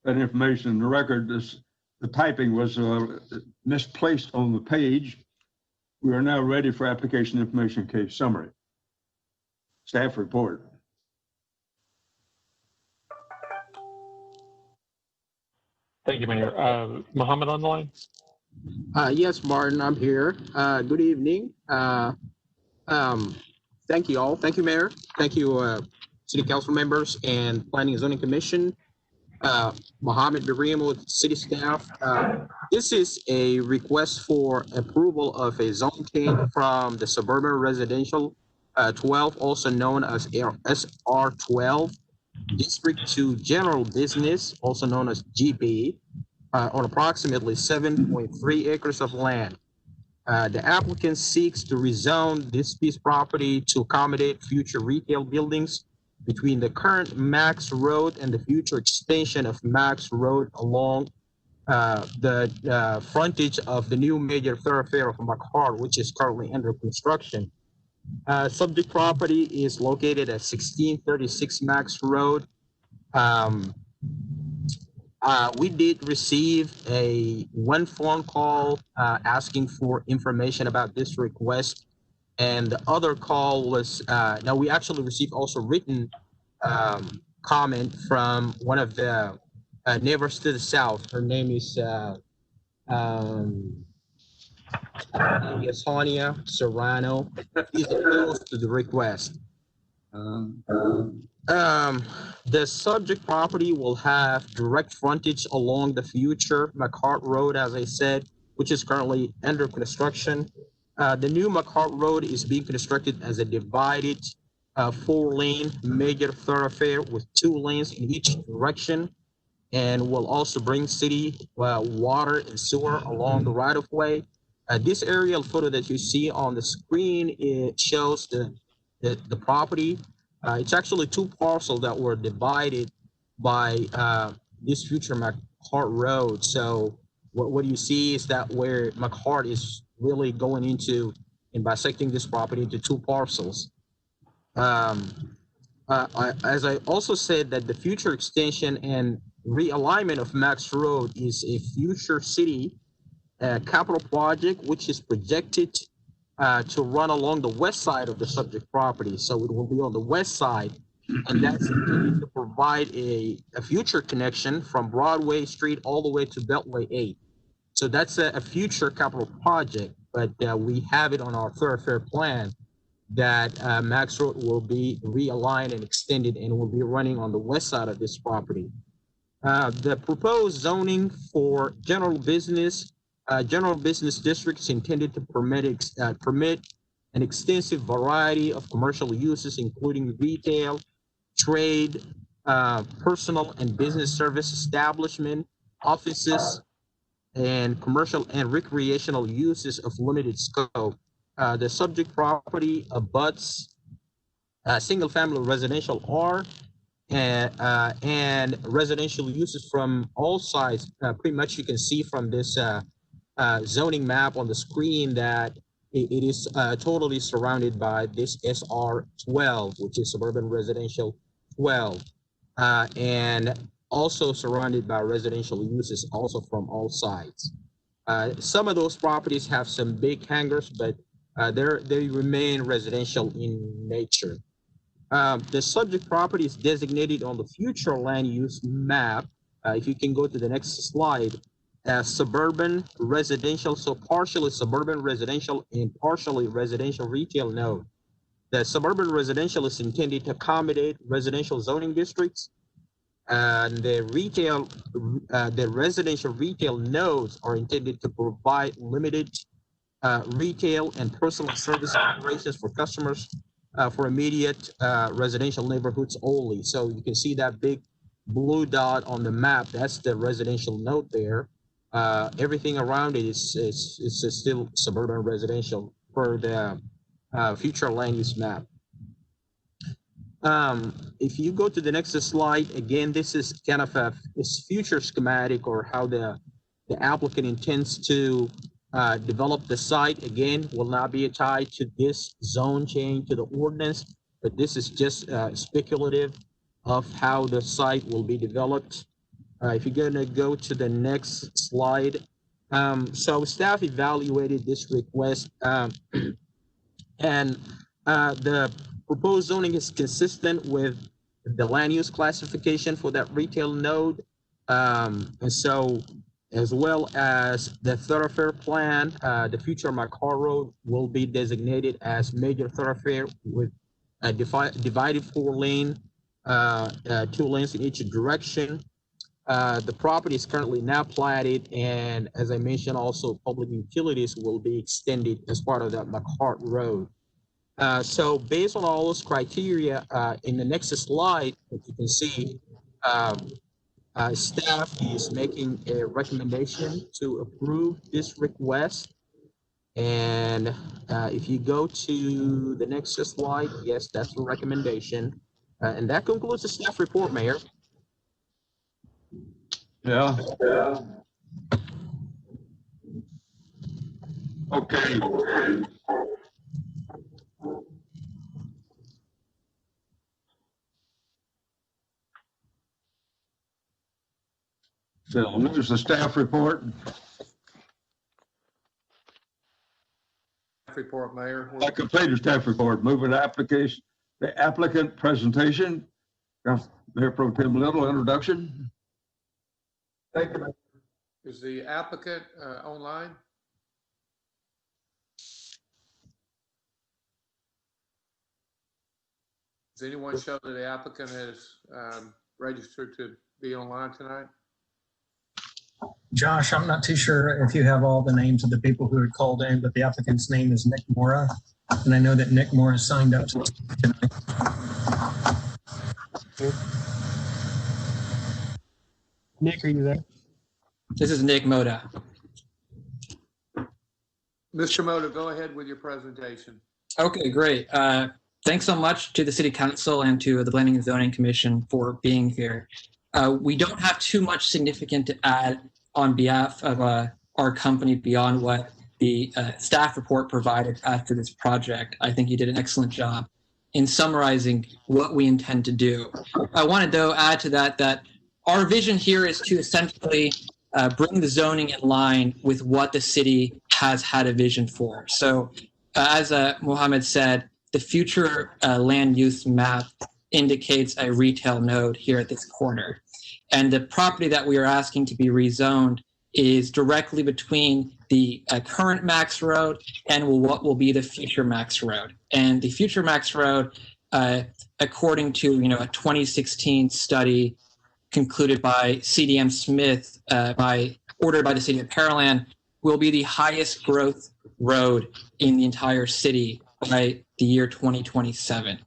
That information in the record, the typing was misplaced on the page. We are now ready for application information case summary. Staff report. Thank you, Mayor. Mohammed on the line? Yes, Martin, I'm here. Good evening. Thank you all. Thank you, Mayor. Thank you, City Council members and Planning and Zoning Commission. Mohammed Barim with City staff. This is a request for approval of a zone change from the Suburban Residential 12, also known as SR12 district to General Business, also known as GB, on approximately 7.3 acres of land. The applicant seeks to rezone this piece of property to accommodate future retail buildings between the current Max Road and the future extension of Max Road along the frontage of the new major thoroughfare of McHart, which is currently under construction. Subject property is located at 1636 Max Road. We did receive one phone call asking for information about this request, and the other call was now we actually received also written comment from one of the neighbors to the south. Her name is Sonia Serrano. Is opposed to the request. The subject property will have direct frontage along the future McHart Road, as I said, which is currently under construction. The new McHart Road is being constructed as a divided 4-lane major thoroughfare with 2 lanes in each direction, and will also bring city water and sewer along the right-of-way. This aerial photo that you see on the screen, it shows the property. It's actually 2 parcels that were divided by this future McHart Road. So what you see is that where McHart is really going into and bisecting this property into 2 parcels. As I also said, that the future extension and realignment of Max Road is a future city capital project, which is projected to run along the west side of the subject property. So it will be on the west side, and that's intended to provide a future connection from Broadway Street all the way to Beltway 8. So that's a future capital project, but we have it on our thoroughfare plan that Max Road will be realigned and extended and will be running on the west side of this property. The proposed zoning for general business districts intended to permit an extensive variety of commercial uses, including retail, trade, personal and business service establishment, offices, and commercial and recreational uses of limited scope. The subject property abuts single-family residential R and residential uses from all sides. Pretty much you can see from this zoning map on the screen that it is totally surrounded by this SR12, which is Suburban Residential 12, and also surrounded by residential uses also from all sides. Some of those properties have some big hangars, but they remain residential in nature. The subject property is designated on the future land use map. If you can go to the next slide, suburban residential, so partially suburban residential and partially residential retail node. The suburban residential is intended to accommodate residential zoning districts, and the residential retail nodes are intended to provide limited retail and personal service operations for customers for immediate residential neighborhoods only. So you can see that big blue dot on the map. That's the residential node there. Everything around it is still suburban residential for the future land use map. If you go to the next slide, again, this is kind of a future schematic or how the applicant intends to develop the site. Again, will not be tied to this zone change to the ordinance, but this is just speculative of how the site will be developed. If you're gonna go to the next slide. So staff evaluated this request and the proposed zoning is consistent with the land use classification for that retail node. And so, as well as the thoroughfare plan, the future McCall Road will be designated as major thoroughfare with a divided 4-lane, 2 lanes in each direction. The property is currently now platted, and as I mentioned, also public utilities will be extended as part of that McCart Road. So based on all those criteria, in the next slide, as you can see, staff is making a recommendation to approve this request. And if you go to the next slide, yes, that's the recommendation. And that concludes the staff report, Mayor. Yeah. Okay. So there's the staff report. Report, Mayor. I completed staff report. Moving to application, the applicant presentation. Mayor Pro Tem Little, introduction. Thank you. Is the applicant online? Does anyone show that the applicant has registered to be online tonight? Josh, I'm not too sure if you have all the names of the people who had called in, but the applicant's name is Nick Mota. And I know that Nick Mota signed up tonight. Nick, are you there? This is Nick Mota. Mr. Mota, go ahead with your presentation. Okay, great. Thanks so much to the City Council and to the Planning and Zoning Commission for being here. We don't have too much significant to add on behalf of our company beyond what the staff report provided after this project. I think you did an excellent job in summarizing what we intend to do. I want to, though, add to that our vision here is to essentially bring the zoning in line with what the city has had a vision for. So as Mohammed said, the future land use map indicates a retail node here at this corner. And the property that we are asking to be rezoned is directly between the current Max Road and what will be the future Max Road. And the future Max Road, according to a 2016 study concluded by CDM Smith, ordered by the city of Pearland, will be the highest growth road in the entire city by the year 2027.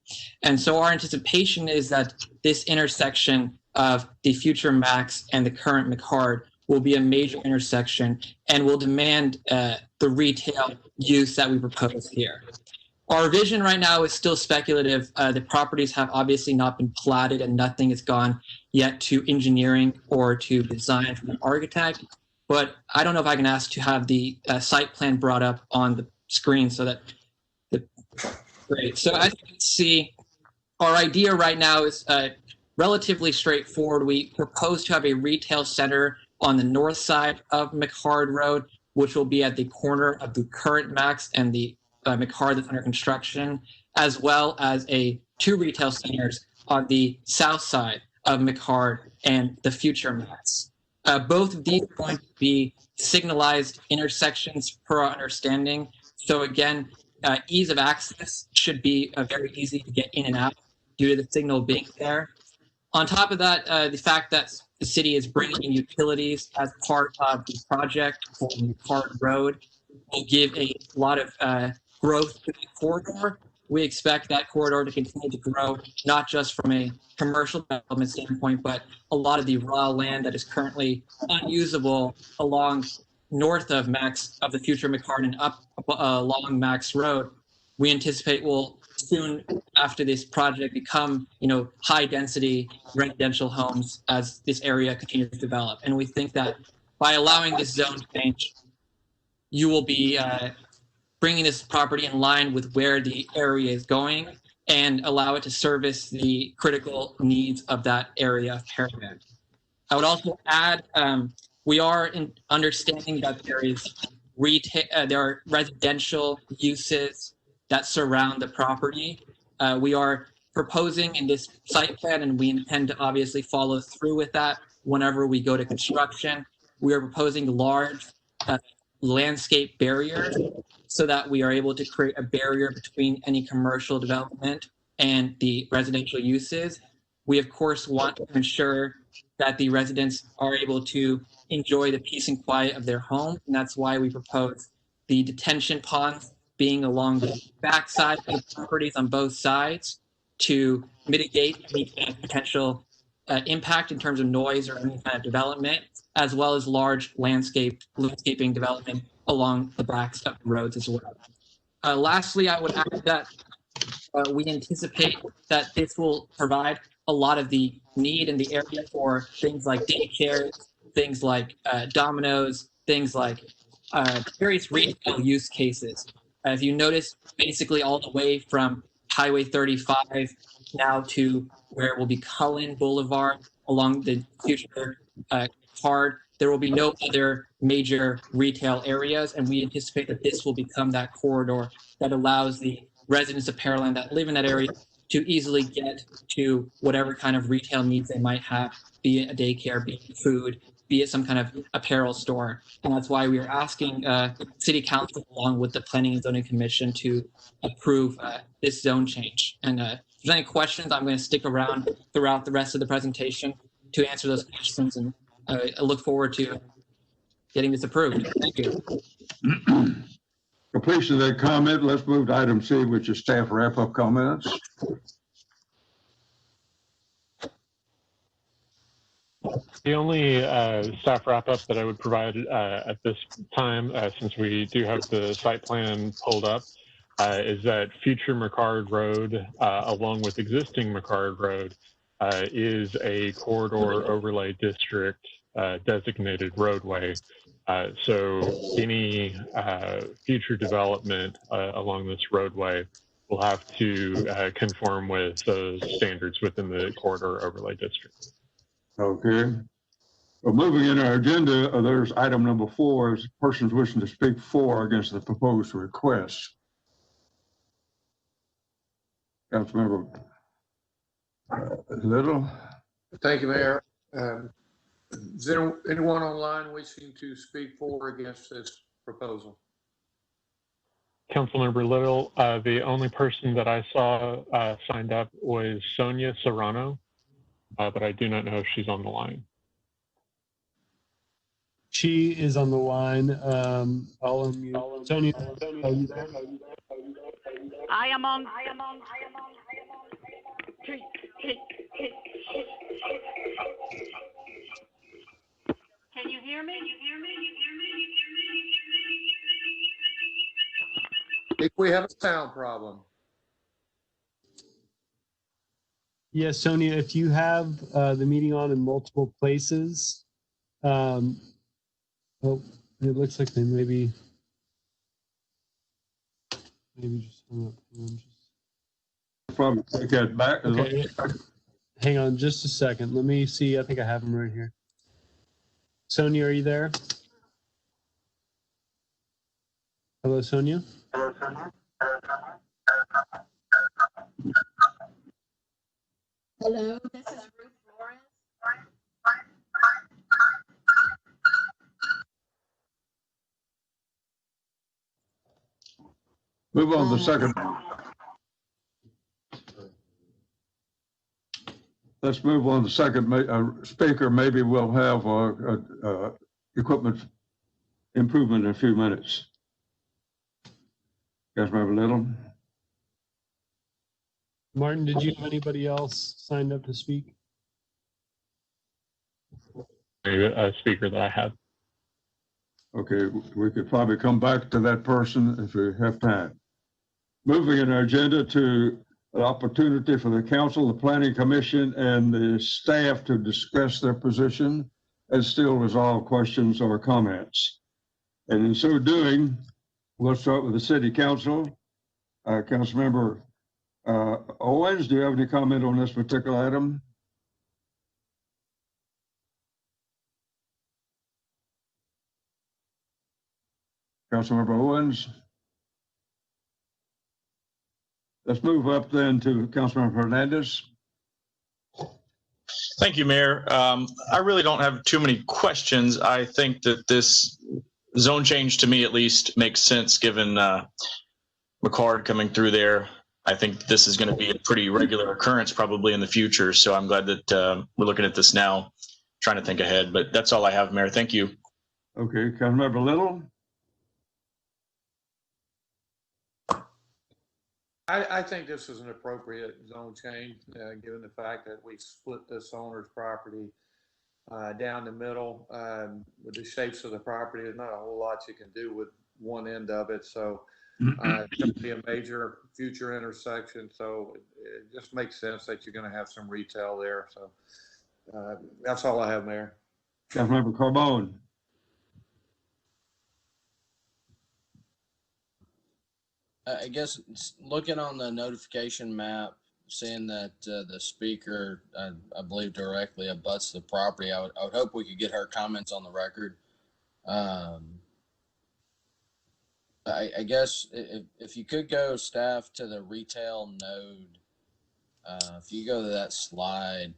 And so our anticipation is that this intersection of the future Max and the current McHard will be a major intersection and will demand the retail use that we propose here. Our vision right now is still speculative. The properties have obviously not been platted and nothing has gone yet to engineering or to design from an architect. But I don't know if I can ask to have the site plan brought up on the screen so that great. So as you can see, our idea right now is relatively straightforward. We propose to have a retail center on the north side of McHard Road, which will be at the corner of the current Max and the McHard that's under construction, as well as two retail centers on the south side of McHard and the future Max. Both of these are going to be signalized intersections per our understanding. So again, ease of access should be very easy to get in and out due to the signal being there. On top of that, the fact that the city is bringing in utilities as part of the project for McHard Road will give a lot of growth to the corridor we expect that corridor to continue to grow, not just from a commercial development standpoint, but a lot of the raw land that is currently unusable along north of the future McCartan up along Max Road, we anticipate will soon after this project become, high density residential homes as this area continues to develop. And we think that by allowing this zone change, you will be bringing this property in line with where the area is going and allow it to service the critical needs of that area of Pearland. I would also add, we are understanding that there are residential uses that surround the property. We are proposing in this site plan, and we intend to obviously follow through with that whenever we go to construction. We are proposing large landscape barriers so that we are able to create a barrier between any commercial development and the residential uses. We, of course, want to ensure that the residents are able to enjoy the peace and quiet of their home, and that's why we propose the detention ponds being along the backside of the properties on both sides to mitigate any kind of potential impact in terms of noise or any kind of development, as well as large landscaping development along the backs of the roads as well. Lastly, I would add that we anticipate that this will provide a lot of the need in the area for things like daycare, things like Domino's, things like various retail use cases. If you notice, basically all the way from Highway 35 now to where will be Cullen Boulevard along the future card, there will be no other major retail areas, and we anticipate that this will become that corridor that allows the residents of Pearland that live in that area to easily get to whatever kind of retail needs they might have, be it a daycare, be it food, be it some kind of apparel store. And that's why we are asking City Council along with the Planning and Zoning Commission to approve this zone change. And if there's any questions, I'm going to stick around throughout the rest of the presentation to answer those questions, and I look forward to getting this approved. Thank you. Completion of that comment. Let's move to item C, which is staff wrap-up comments. The only staff wrap-up that I would provide at this time, since we do have the site plan pulled up, is that future McCard Road, along with existing McCard Road, is a corridor overlay district designated roadway. So any future development along this roadway will have to conform with those standards within the corridor overlay district. Okay. Well, moving in our agenda, there's item number 4 is persons wishing to speak for or against the proposed request. Councilmember Little. Thank you, Mayor. Is there anyone online wishing to speak for or against this proposal? Councilmember Little, the only person that I saw signed up was Sonia Serrano, but I do not know if she's on the line. She is on the line. I'll unmute. Sonia, are you there? I am on. Can you hear me? I think we have a sound problem. Yes, Sonia, if you have the meeting on in multiple places, oh, it looks like they maybe just hung up. Probably take that back. Okay. Hang on just a second. Let me see. I think I have them right here. Sonia, are you there? Hello, Sonia? Hello, this is Ruth Flores. Move on to the second. Let's move on to the second speaker. Maybe we'll have equipment improvement in a few minutes. Councilmember Little. Martin, did you have anybody else signed up to speak? A speaker that I had. Okay, we could probably come back to that person if we have time. Moving in our agenda to an opportunity for the council, the planning commission, and the staff to discuss their position and still resolve questions or comments. And in so doing, we'll start with the city council. Councilmember Owens, do you have any comment on this particular item? Councilmember Owens. Let's move up then to Councilmember Hernandez. Thank you, Mayor. I really don't have too many questions. I think that this zone change, to me at least, makes sense given McCord coming through there. I think this is going to be a pretty regular occurrence probably in the future. So I'm glad that we're looking at this now, trying to think ahead. But that's all I have, Mayor. Thank you. Okay, Councilmember Little. I think this is an appropriate zone change, given the fact that we split this owner's property down the middle. With the shapes of the property, there's not a whole lot you can do with one end of it. So it's going to be a major future intersection. So it just makes sense that you're going to have some retail there. So that's all I have, Mayor. Councilmember Carbone. I guess looking on the notification map, seeing that the speaker, I believe, directly abuts the property, I would hope we could get her comments on the record. I guess if you could go, staff, to the retail node, if you go to that slide,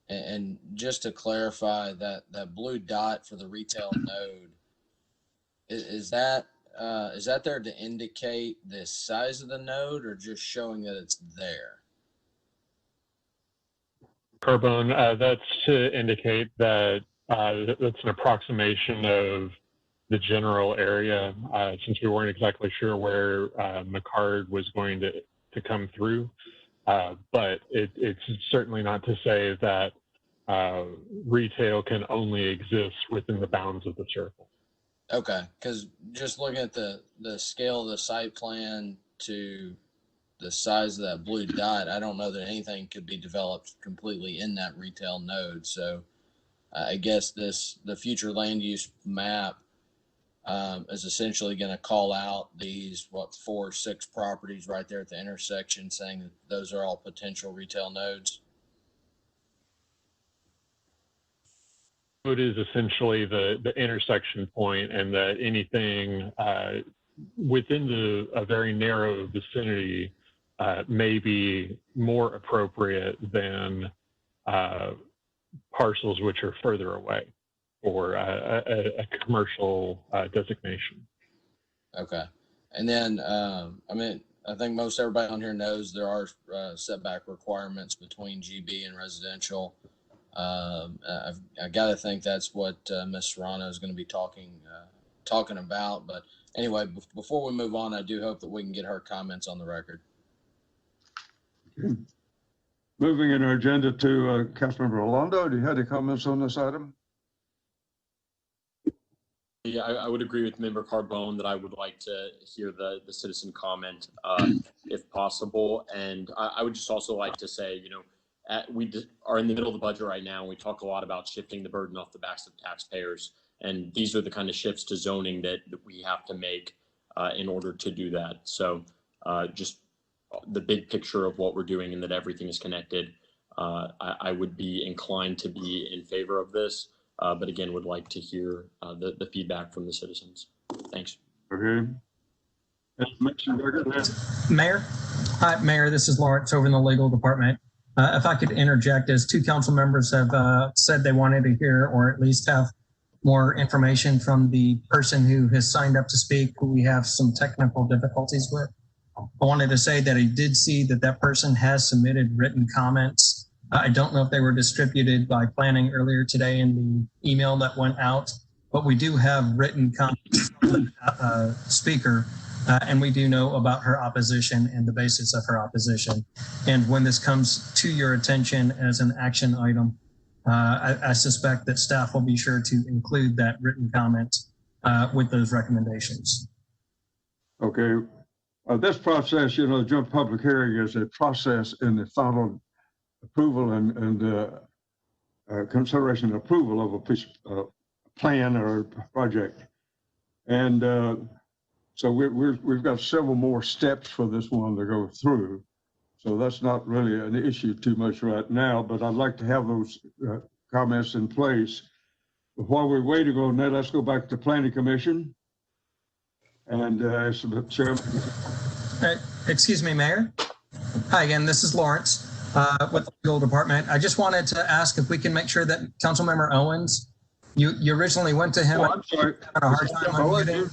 and just to clarify, that blue dot for the retail node, is that there to indicate the size of the node, or just showing that it's there? Carbone, that's to indicate that that's an approximation of the general area, since we weren't exactly sure where McCard was going to come through. But it's certainly not to say that retail can only exist within the bounds of the circle. Okay, because just looking at the scale of the site plan to the size of that blue dot, I don't know that anything could be developed completely in that retail node. So I guess the future land use map is essentially going to call out these, 4 or 6 properties right there at the intersection, saying that those are all potential retail nodes. It is essentially the intersection point, and that anything within a very narrow vicinity may be more appropriate than parcels which are further away, or a commercial designation. Okay. And then, I think most everybody on here knows there are setback requirements between GB and residential. I got to think that's what Ms. Serrano is going to be talking about. But anyway, before we move on, I do hope that we can get her comments on the record. Okay. Moving in our agenda to Councilmember Alondo. Do you have any comments on this item? Yeah, I would agree with Member Carbone that I would like to hear the citizen comment if possible. And I would just also like to say, we are in the middle of the budget right now, and we talk a lot about shifting the burden off the backs of taxpayers. And these are the kind of shifts to zoning that we have to make in order to do that. So just the big picture of what we're doing, and that everything is connected, I would be inclined to be in favor of this. But again, would like to hear the feedback from the citizens. Thanks. Okay. Mayor? Hi, Mayor, this is Lawrence over in the legal department. If I could interject, as 2 council members have said they wanted to hear, or at least have more information from the person who has signed up to speak, who we have some technical difficulties with. I wanted to say that I did see that person has submitted written comments. I don't know if they were distributed by planning earlier today in the email that went out, but we do have written comments from the speaker And we do know about her opposition and the basis of her opposition. And when this comes to your attention as an action item, I suspect that staff will be sure to include that written comment with those recommendations. Okay. This process, the joint public hearing is a process in the final approval and consideration and approval of a piece of plan or project. And so we've got several more steps for this one to go through. So that's not really an issue too much right now, but I'd like to have those comments in place. But while we're waiting on that, let's go back to Planning Commission. And Chairman. Excuse me, Mayor. Hi again, this is Lawrence with the legal department. I just wanted to ask if we can make sure that Councilmember Owens, you originally went to him. Oh, I'm sorry. Had a hard time unmuting.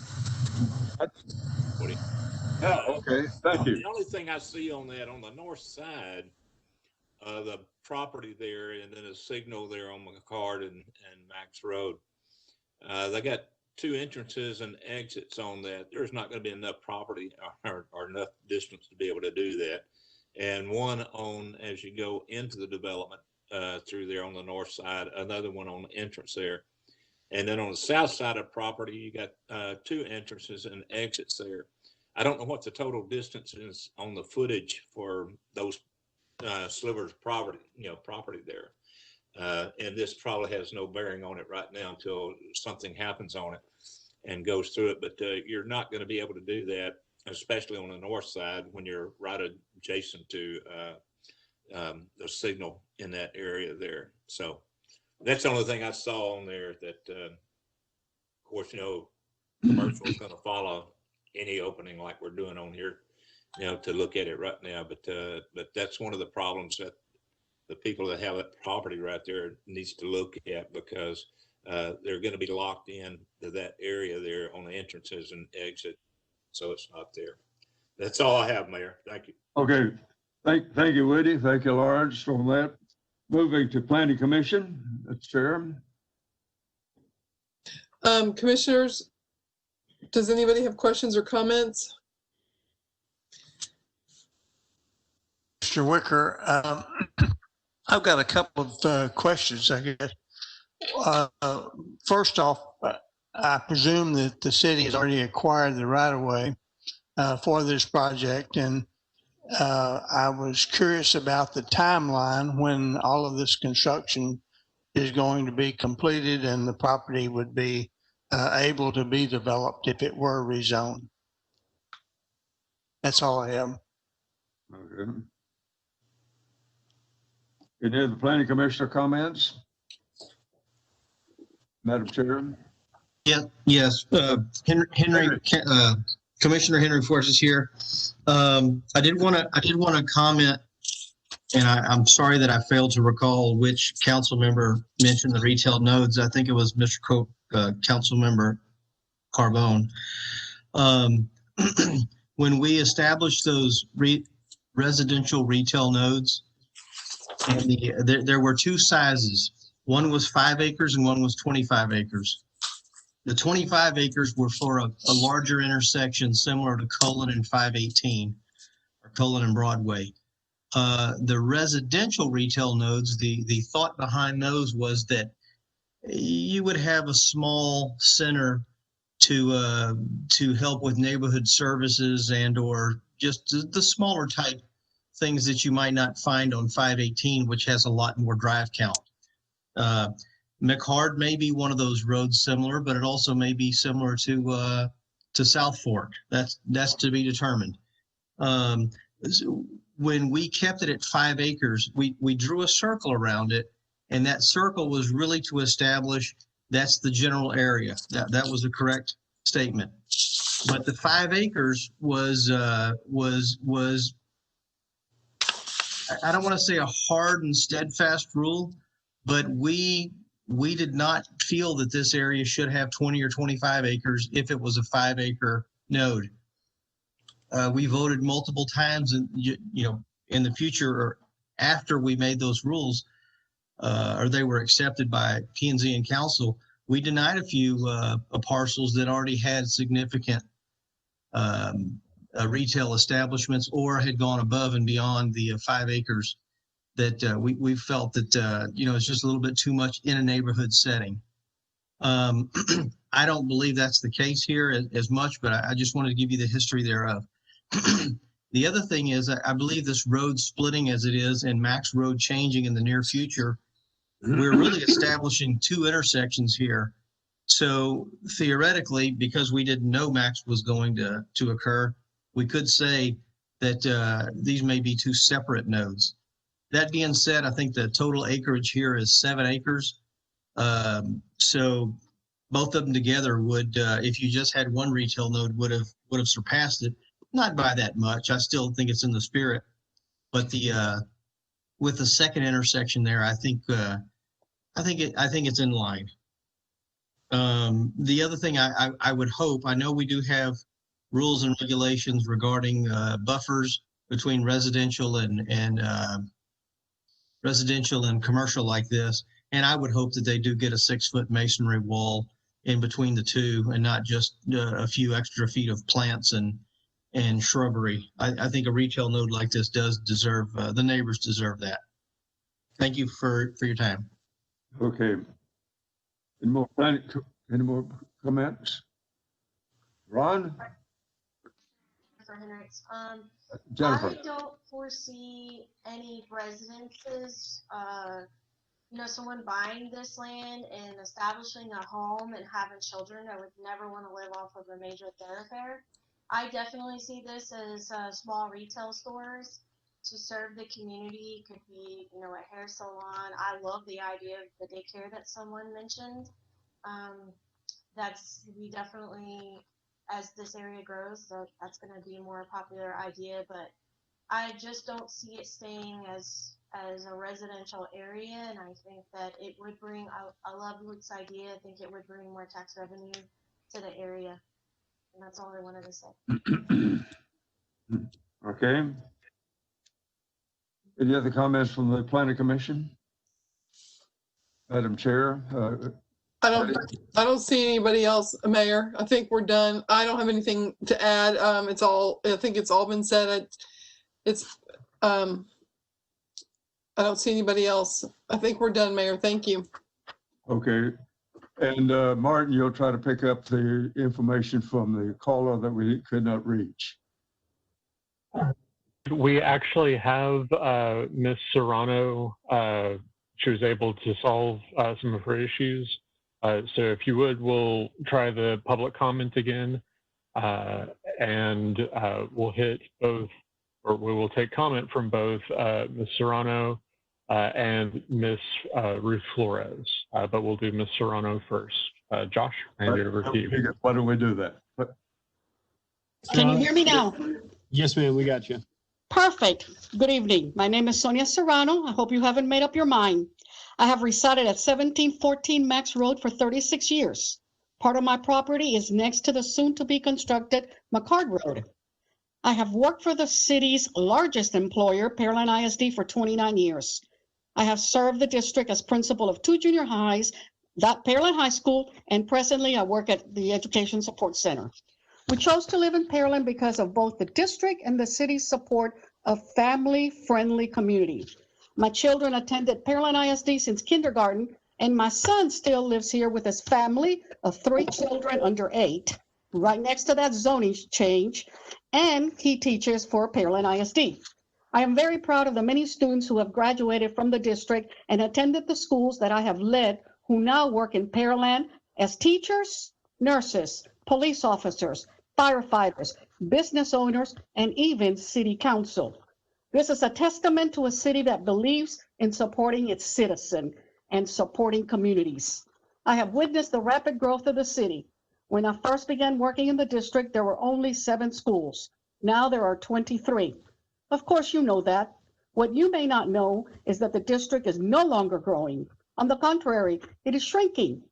Oh, okay, thank you. The only thing I see on that, on the north side of the property there, and then a signal there on McCard and Max Road, they got 2 entrances and exits on that. There's not going to be enough property or enough distance to be able to do that. And one on, as you go into the development through there on the north side, another one on the entrance there. And then on the south side of property, you got 2 entrances and exits there. I don't know what the total distance is on the footage for those slivers of property, property there. And this probably has no bearing on it right now until something happens on it and goes through it. But you're not going to be able to do that, especially on the north side when you're right adjacent to the signal in that area there. So that's the only thing I saw on there that, of course, commercial is going to follow any opening like we're doing on here, to look at it right now. But that's one of the problems that the people that have that property right there needs to look at, because they're going to be locked in to that area there on the entrances and exit. So it's not there. That's all I have, Mayor. Thank you. Okay. Thank you, Woody. Thank you, Lawrence, for that. Moving to Planning Commission, Chair. Commissioners, does anybody have questions or comments? Mr. Wicker, I've got a couple of questions, I guess. First off, I presume that the city has already acquired the right-of-way for this project, and I was curious about the timeline when all of this construction is going to be completed and the property would be able to be developed if it were rezoned. That's all I have. Okay. Any of the Planning Commissioner comments? Madam Chair. Yes. Henry, Commissioner Henry Force is here. I did want to comment, and I'm sorry that I failed to recall which council member mentioned the retail nodes. I think it was Mr. Council Member Carbone. When we established those residential retail nodes, and there were 2 sizes. One was 5 acres and one was 25 acres. The 25 acres were for a larger intersection similar to Cullen and 518, or Cullen and Broadway. The residential retail nodes, the thought behind those was that you would have a small center to help with neighborhood services and or just the smaller type things that you might not find on 518, which has a lot more drive count. McHard may be one of those roads similar, but it also may be similar to South Fork. That's to be determined. When we kept it at 5 acres, we drew a circle around it, and that circle was really to establish that's the general area. That was the correct statement. But the 5 acres was I don't want to say a hard and steadfast rule, but we did not feel that this area should have 20 or 25 acres if it was a 5 acre node. We voted multiple times, and in the future or after we made those rules, or they were accepted by P&Z and council, we denied a few parcels that already had significant retail establishments or had gone above and beyond the 5 acres that we felt that, it's just a little bit too much in a neighborhood setting. I don't believe that's the case here as much, but I just wanted to give you the history thereof. The other thing is, I believe this road splitting as it is and Max Road changing in the near future, we're really establishing 2 intersections here. So theoretically, because we didn't know Max was going to occur, we could say that these may be 2 separate nodes. That being said, I think the total acreage here is 7 acres. So both of them together would, if you just had one retail node, would have surpassed it. Not by that much. I still think it's in the spirit, but with the second intersection there, I think it's in line. The other thing I would hope, I know we do have rules and regulations regarding buffers between residential and commercial like this, and I would hope that they do get a 6-foot masonry wall in between the two, and not just a few extra feet of plants and shrubbery. I think a retail node like this does deserve, the neighbors deserve that. Thank you for your time. Okay. Any more comments? Ron? Jennifer. I don't foresee any residences, someone buying this land and establishing a home and having children that would never want to live off of a major thoroughfare. I definitely see this as small retail stores to serve the community. Could be, a hair salon. I love the idea of the daycare that someone mentioned. We definitely, as this area grows, that's going to be a more popular idea, but I just don't see it staying as a residential area, and I think that it would bring, I love Luke's idea, I think it would bring more tax revenue to the area. And that's all I wanted to say. Okay. Any other comments from the Planning Commission? Madam Chair? I don't see anybody else, Mayor. I think we're done. I don't have anything to add. I think it's all been said. I don't see anybody else. I think we're done, Mayor. Thank you. Okay. And Martin, you'll try to pick up the information from the caller that we could not reach. We actually have Ms. Serrano. She was able to solve some of her issues. So if you would, we'll try the public comment again, and we'll hit both, or we will take comment from both Ms. Serrano and Ms. Ruth Flores, but we'll do Ms. Serrano first. Josh, hand it over to you. Why don't we do that? Can you hear me now? Yes, ma'am, we got you. Perfect. Good evening. My name is Sonia Serrano. I hope you haven't made up your mind. I have resided at 1714 Max Road for 36 years. Part of my property is next to the soon-to-be constructed McCart Road. I have worked for the city's largest employer, Pearland ISD, for 29 years. I have served the district as principal of 2 junior highs, Pearland High School, and presently I work at the Education Support Center. We chose to live in Pearland because of both the district and the city's support of family-friendly community. My children attended Pearland ISD since kindergarten, and my son still lives here with his family of 3 children under 8, right next to that zoning change, and he teaches for Pearland ISD. I am very proud of the many students who have graduated from the district and attended the schools that I have led, who now work in Pearland as teachers, nurses, police officers, firefighters, business owners, and even city council. This is a testament to a city that believes in supporting its citizens and supporting communities. I have witnessed the rapid growth of the city. When I first began working in the district, there were only 7 schools. Now there are 23. Of course, you know that. What you may not know is that the district is no longer growing. On the contrary, it is shrinking.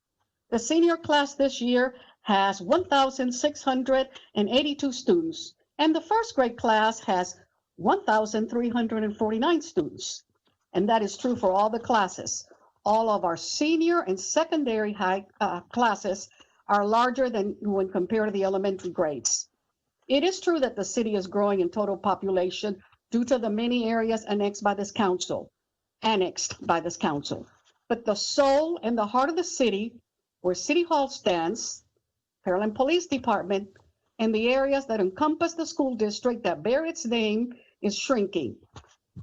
The senior class this year has 1,682 students, and the first grade class has 1,349 students. And that is true for all the classes. All of our senior and secondary high classes are larger than when compared to the elementary grades. It is true that the city is growing in total population due to the many areas annexed by this council. But the soul and the heart of the city, where City Hall stands, Pearland Police Department, and the areas that encompass the school district that bear its name, is shrinking.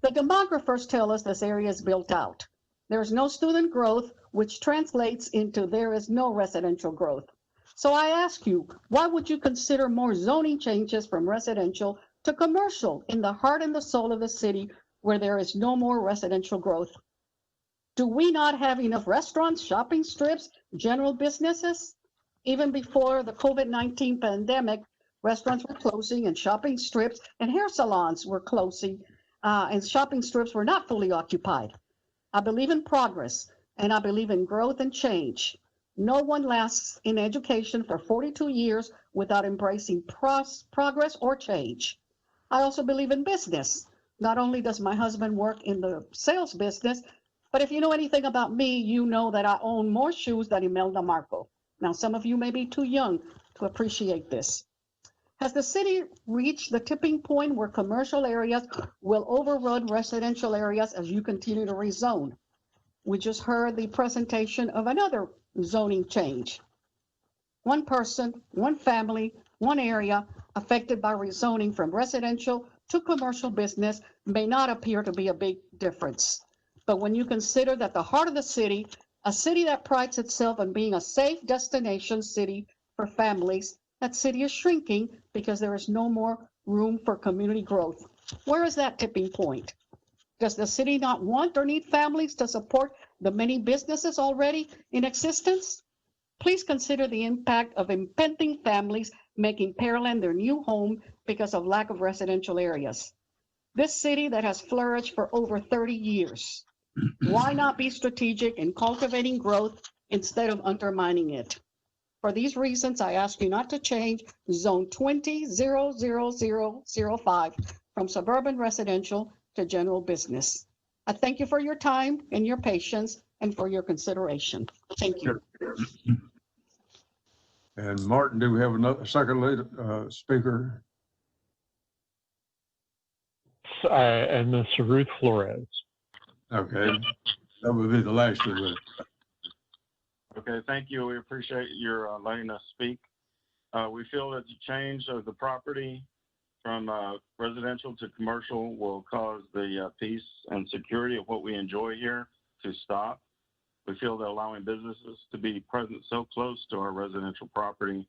The demographers tell us this area is built out. There is no student growth, which translates into there is no residential growth. So I ask you, why would you consider more zoning changes from residential to commercial in the heart and the soul of the city where there is no more residential growth? Do we not have enough restaurants, shopping strips, general businesses? Even before the COVID-19 pandemic, restaurants were closing and shopping strips and hair salons were closing and shopping strips were not fully occupied. I believe in progress and I believe in growth and change. No one lasts in education for 42 years without embracing progress or change. I also believe in business. Not only does my husband work in the sales business, but if you know anything about me, you know that I own more shoes than Imelda Marco. Now, some of you may be too young to appreciate this. Has the city reached the tipping point where commercial areas will overrun residential areas as you continue to rezone? We just heard the presentation of another zoning change. One person, one family, one area affected by rezoning from residential to commercial business may not appear to be a big difference. But when you consider that the heart of the city, a city that prides itself on being a safe destination city for families, that city is shrinking because there is no more room for community growth. Where is that tipping point? Does the city not want or need families to support the many businesses already in existence? Please consider the impact of impending families making Pearland their new home because of lack of residential areas. This city that has flourished for over 30 years. Why not be strategic in cultivating growth instead of undermining it? For these reasons, I ask you not to change Zone 20-00005 from suburban residential to general business. I thank you for your time and your patience and for your consideration. Thank you. And Martin, do we have another second speaker? And Ms. Ruth Flores. Okay, that would be the last of it. Okay, thank you. We appreciate your letting us speak. We feel that the change of the property from residential to commercial will cause the peace and security of what we enjoy here to stop. We feel that allowing businesses to be present so close to our residential property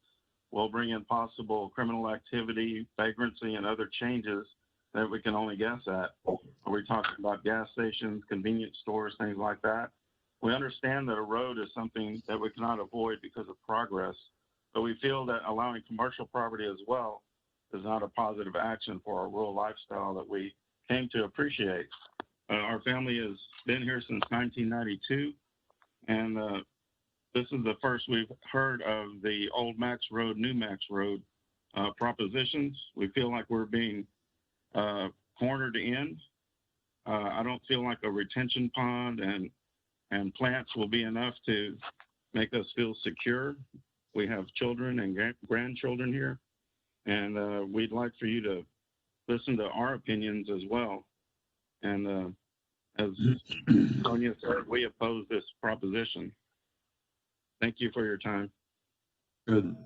will bring in possible criminal activity, vagrancy, and other changes that we can only guess at. Are we talking about gas stations, convenience stores, things like that? We understand that a road is something that we cannot avoid because of progress, but we feel that allowing commercial property as well is not a positive action for our rural lifestyle that we came to appreciate. Our family has been here since 1992, and this is the first we've heard of the old Max Road, new Max Road propositions. We feel like we're being cornered in. I don't feel like a retention pond and plants will be enough to make us feel secure. We have children and grandchildren here, and we'd like for you to listen to our opinions as well. And as Sonia said, we oppose this proposition. Thank you for your time. Good.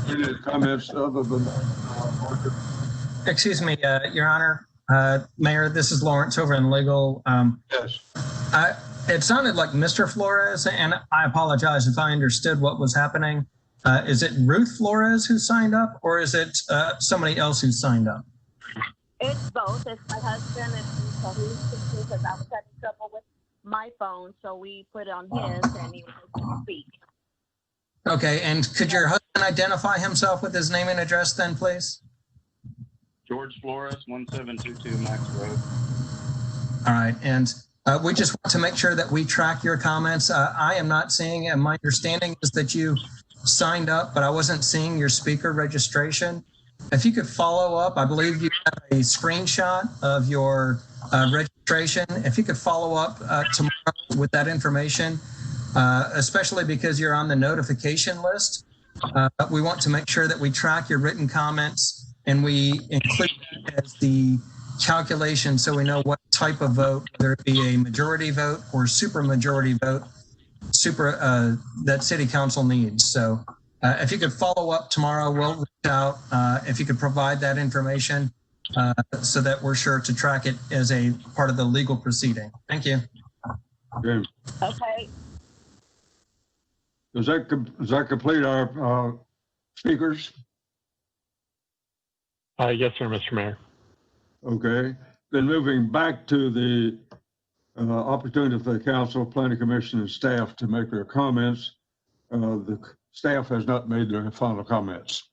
Any comments other than Excuse me, Your Honor, Mayor, this is Lawrence over in legal. Yes. It sounded like Mr. Flores, and I apologize if I understood what was happening. Is it Ruth Flores who signed up, or is it somebody else who signed up? It's both. It's my husband, and so he's because I was having trouble with my phone, so we put it on his, and he was able to speak. Okay, and could your husband identify himself with his name and address then, please? George Flores, 1722 Max Road. All right, and we just want to make sure that we track your comments. I am not seeing, and my understanding is that you signed up, but I wasn't seeing your speaker registration. If you could follow up, I believe you have a screenshot of your registration. If you could follow up tomorrow with that information, especially because you're on the notification list. We want to make sure that we track your written comments and we include that as the calculation so we know what type of vote, whether it be a majority vote or super majority vote, that city council needs. So if you could follow up tomorrow, we'll reach out. If you could provide that information so that we're sure to track it as a part of the legal proceeding. Thank you. Okay. Does that complete our speakers? Yes, sir, Mr. Mayor. Okay. Then moving back to the opportunity for the council, planning commission, and staff to make their comments. The staff has not made their final comments.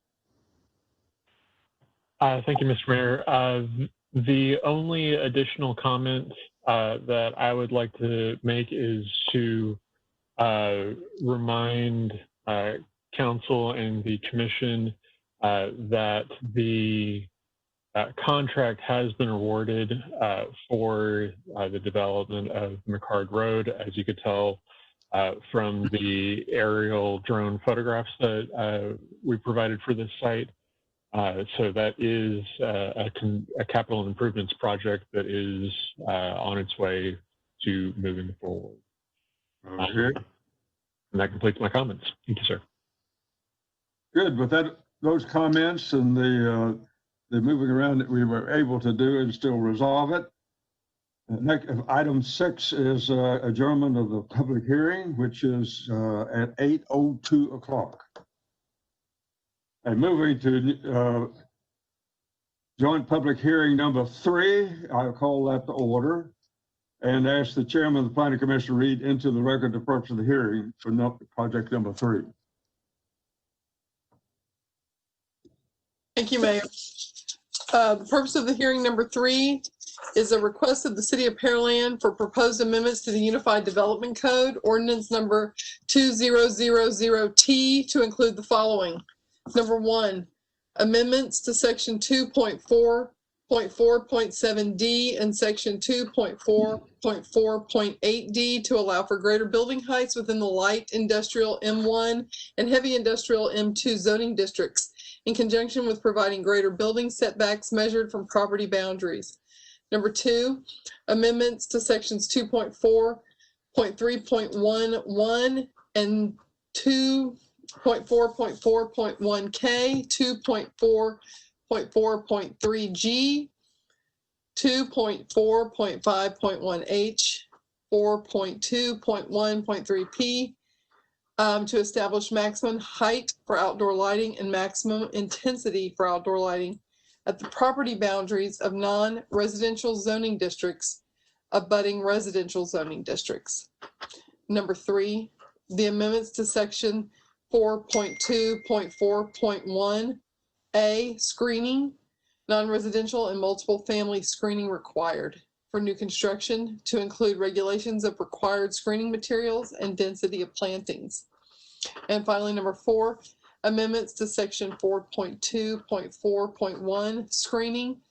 Thank you, Mr. Mayor. The only additional comment that I would like to make is to remind council and the commission that the contract has been awarded for the development of McCard Road, as you could tell from the aerial drone photographs that we provided for this site. So that is a capital improvements project that is on its way to moving forward. Okay. And that completes my comments. Thank you, sir. Good. With that, those comments and the moving around that we were able to do and still resolve it. Next, item 6 is adjournment of the public hearing, which is at 8:02 o'clock. And moving to joint public hearing number 3, I'll call that to order and ask the chairman of the planning commission to read into the record the purpose of the hearing for project number 3. Thank you, Mayor. The purpose of the hearing number 3 is a request of the City of Pearland for proposed amendments to the Unified Development Code, ordinance number 2000T, to include the following. Number 1, amendments to section 2.4.4.7D and section 2.4.4.8D to allow for greater building heights within the light industrial M1 and heavy industrial M2 zoning districts, in conjunction with providing greater building setbacks measured from property boundaries. Number 2, amendments to sections 2.4.3.11 and 2.4.4.1K, 2.4.4.3G, 2.4.5.1H, 4.2.1.3P, to establish maximum height for outdoor lighting and maximum intensity for outdoor lighting at the property boundaries of non-residential zoning districts abutting residential zoning districts. Number 3, the amendments to section 4.2.4.1A, screening, non-residential and multiple family screening required for new construction, to include regulations of required screening materials and density of plantings. And finally, number 4, amendments to section 4.2.4.1, screening,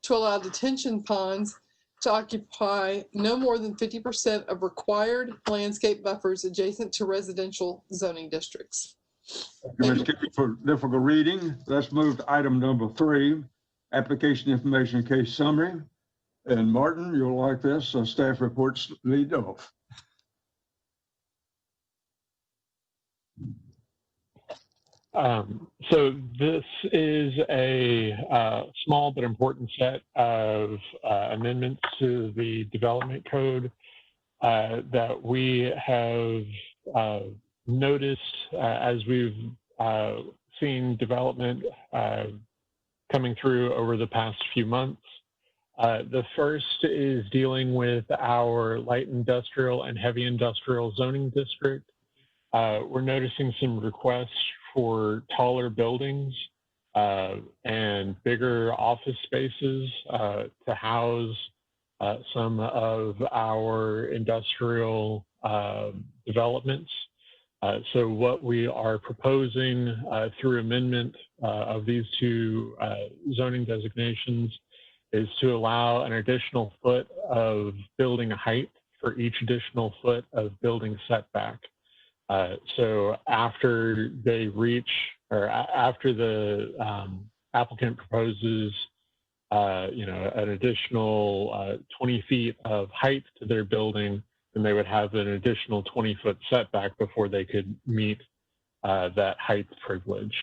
to allow detention ponds to occupy no more than 50% of required landscape buffers adjacent to residential zoning districts. Ms. Kippy for difficult reading. Let's move to item number 3, application information case summary. And Martin, you'll like this. Staff reports lead off. So this is a small but important set of amendments to the development code that we have noticed as we've seen development coming through over the past few months. The first is dealing with our light industrial and heavy industrial zoning district. We're noticing some requests for taller buildings and bigger office spaces to house some of our industrial developments. So what we are proposing through amendment of these 2 zoning designations is to allow an additional foot of building height for each additional foot of building setback. So after they reach, or after the applicant proposes, an additional 20 feet of height to their building, then they would have an additional 20-foot setback before they could meet that height privilege,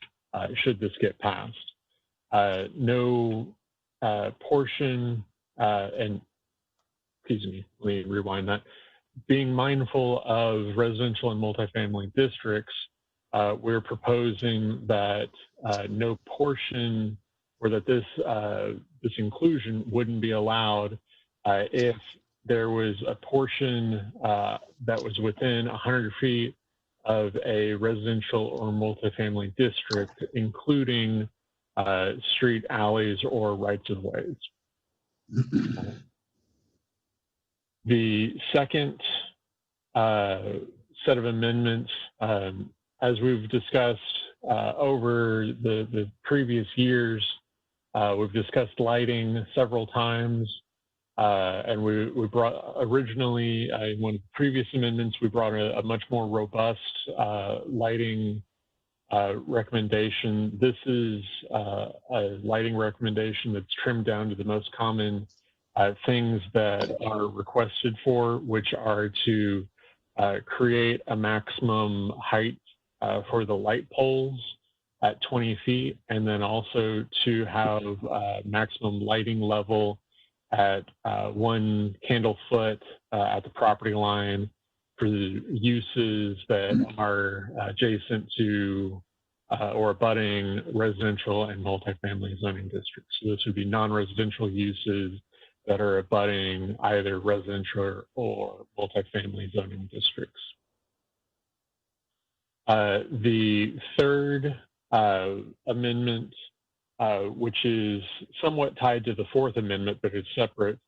should this get passed. No portion, and excuse me, let me rewind that. Being mindful of residential and multifamily districts, we're proposing that no portion, or that this inclusion wouldn't be allowed if there was a portion that was within 100 feet of a residential or multifamily district, including street, alleys, or rights-of-ways. The second set of amendments, as we've discussed over the previous years, we've discussed lighting several times, and we brought originally, in one of the previous amendments, we brought a much more robust lighting recommendation. This is a lighting recommendation that's trimmed down to the most common things that are requested for, which are to create a maximum height for the light poles at 20 feet, and then also to have maximum lighting level at 1 candle foot at the property line for the uses that are adjacent to or abutting residential and multifamily zoning districts. So this would be non-residential uses that are abutting either residential or multifamily zoning districts. The third amendment, which is somewhat tied to the Fourth Amendment, but it's separate,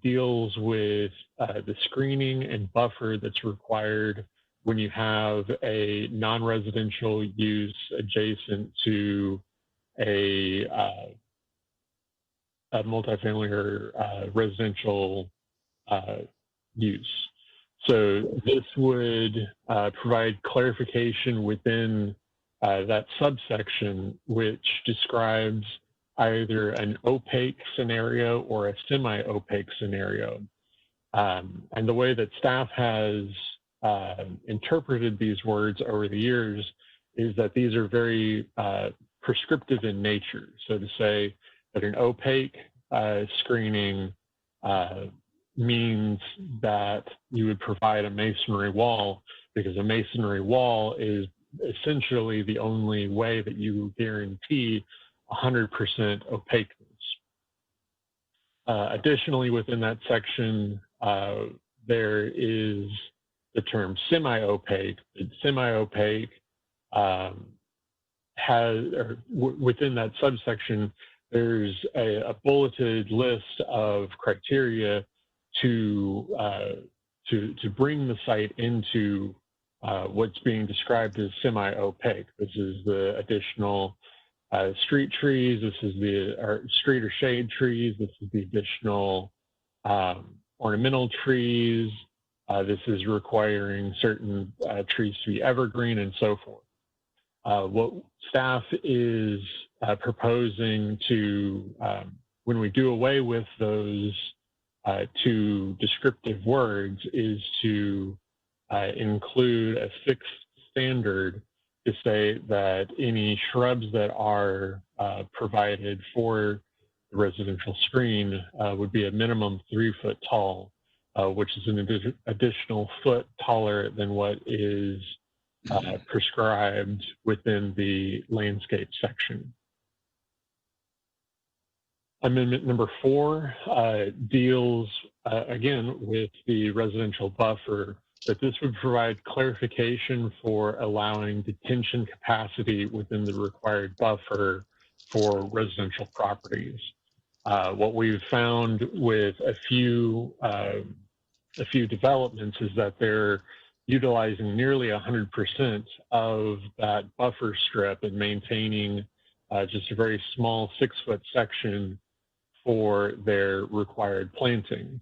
deals with the screening and buffer that's required when you have a non-residential use adjacent to a multifamily or residential use. So this would provide clarification within that subsection, which describes either an opaque scenario or a semi-opaque scenario. And the way that staff has interpreted these words over the years is that these are very prescriptive in nature. So to say that an opaque screening means that you would provide a masonry wall, because a masonry wall is essentially the only way that you guarantee 100% opaqueness. Additionally, within that section, there is the term semi-opaque. Semi-opaque within that subsection, there's a bulleted list of criteria to bring the site into what's being described as semi-opaque. This is the additional street trees. This is the street or shade trees. This is the additional ornamental trees. This is requiring certain trees to be evergreen and so forth. What staff is proposing to, when we do away with those two descriptive words, is to include a fixed standard to say that any shrubs that are provided for the residential screen would be a minimum 3 foot tall, which is an additional foot taller than what is prescribed within the landscape section. Amendment number 4 deals again with the residential buffer, that this would provide clarification for allowing detention capacity within the required buffer for residential properties. What we've found with a few developments is that they're utilizing nearly 100% of that buffer strip and maintaining just a very small 6 foot section for their required plantings.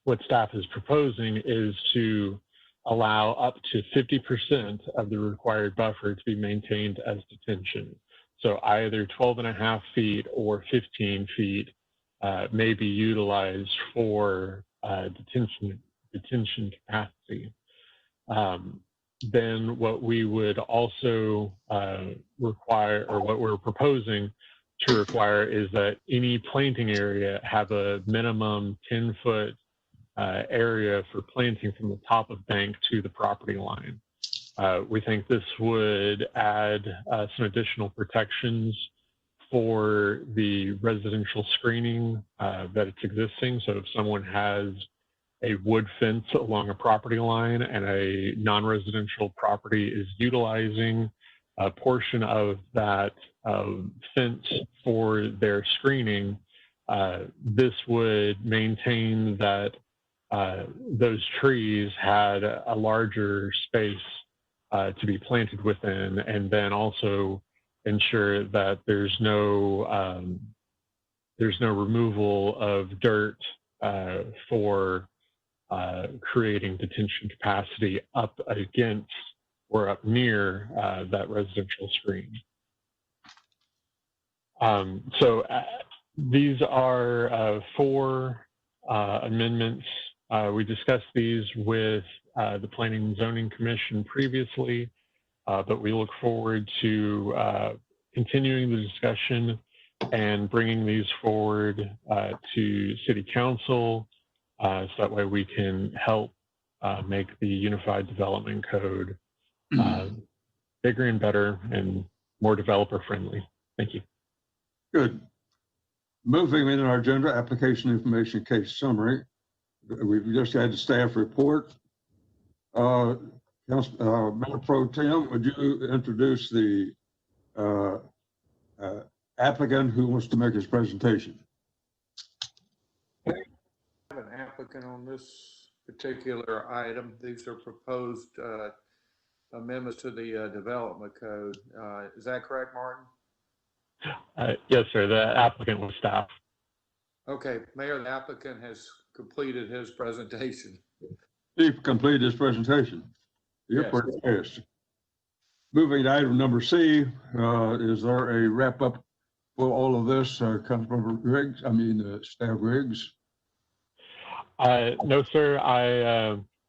What staff is proposing is to allow up to 50% of the required buffer to be maintained as detention. So either 12.5 feet or 15 feet may be utilized for detention capacity. Then what we would also require, or what we're proposing to require, is that any planting area have a minimum 10-foot area for planting from the top of bank to the property line. We think this would add some additional protections for the residential screening that it's existing. So if someone has a wood fence along a property line and a non-residential property is utilizing a portion of that fence for their screening, this would maintain that those trees had a larger space to be planted within, and then also ensure that there's no removal of dirt for creating detention capacity up against or up near that residential screen. So these are 4 amendments. We discussed these with the Planning and Zoning Commission previously, but we look forward to continuing the discussion and bringing these forward to City Council, so that way we can help make the Unified Development Code bigger and better and more developer friendly. Thank you. Good. Moving in our agenda, application information case summary. We've just had the staff report. Mayor Pro Tem, would you introduce the applicant who wants to make his presentation? I have an applicant on this particular item. These are proposed amendments to the development code. Is that correct, Martin? Yes, sir. The applicant was staff. Okay, Mayor, the applicant has completed his presentation. He completed his presentation. You're Yes. pretty fast. Moving to item number C, is there a wrap up for all of this, Councilmember Riggs? Staff Riggs? No, sir.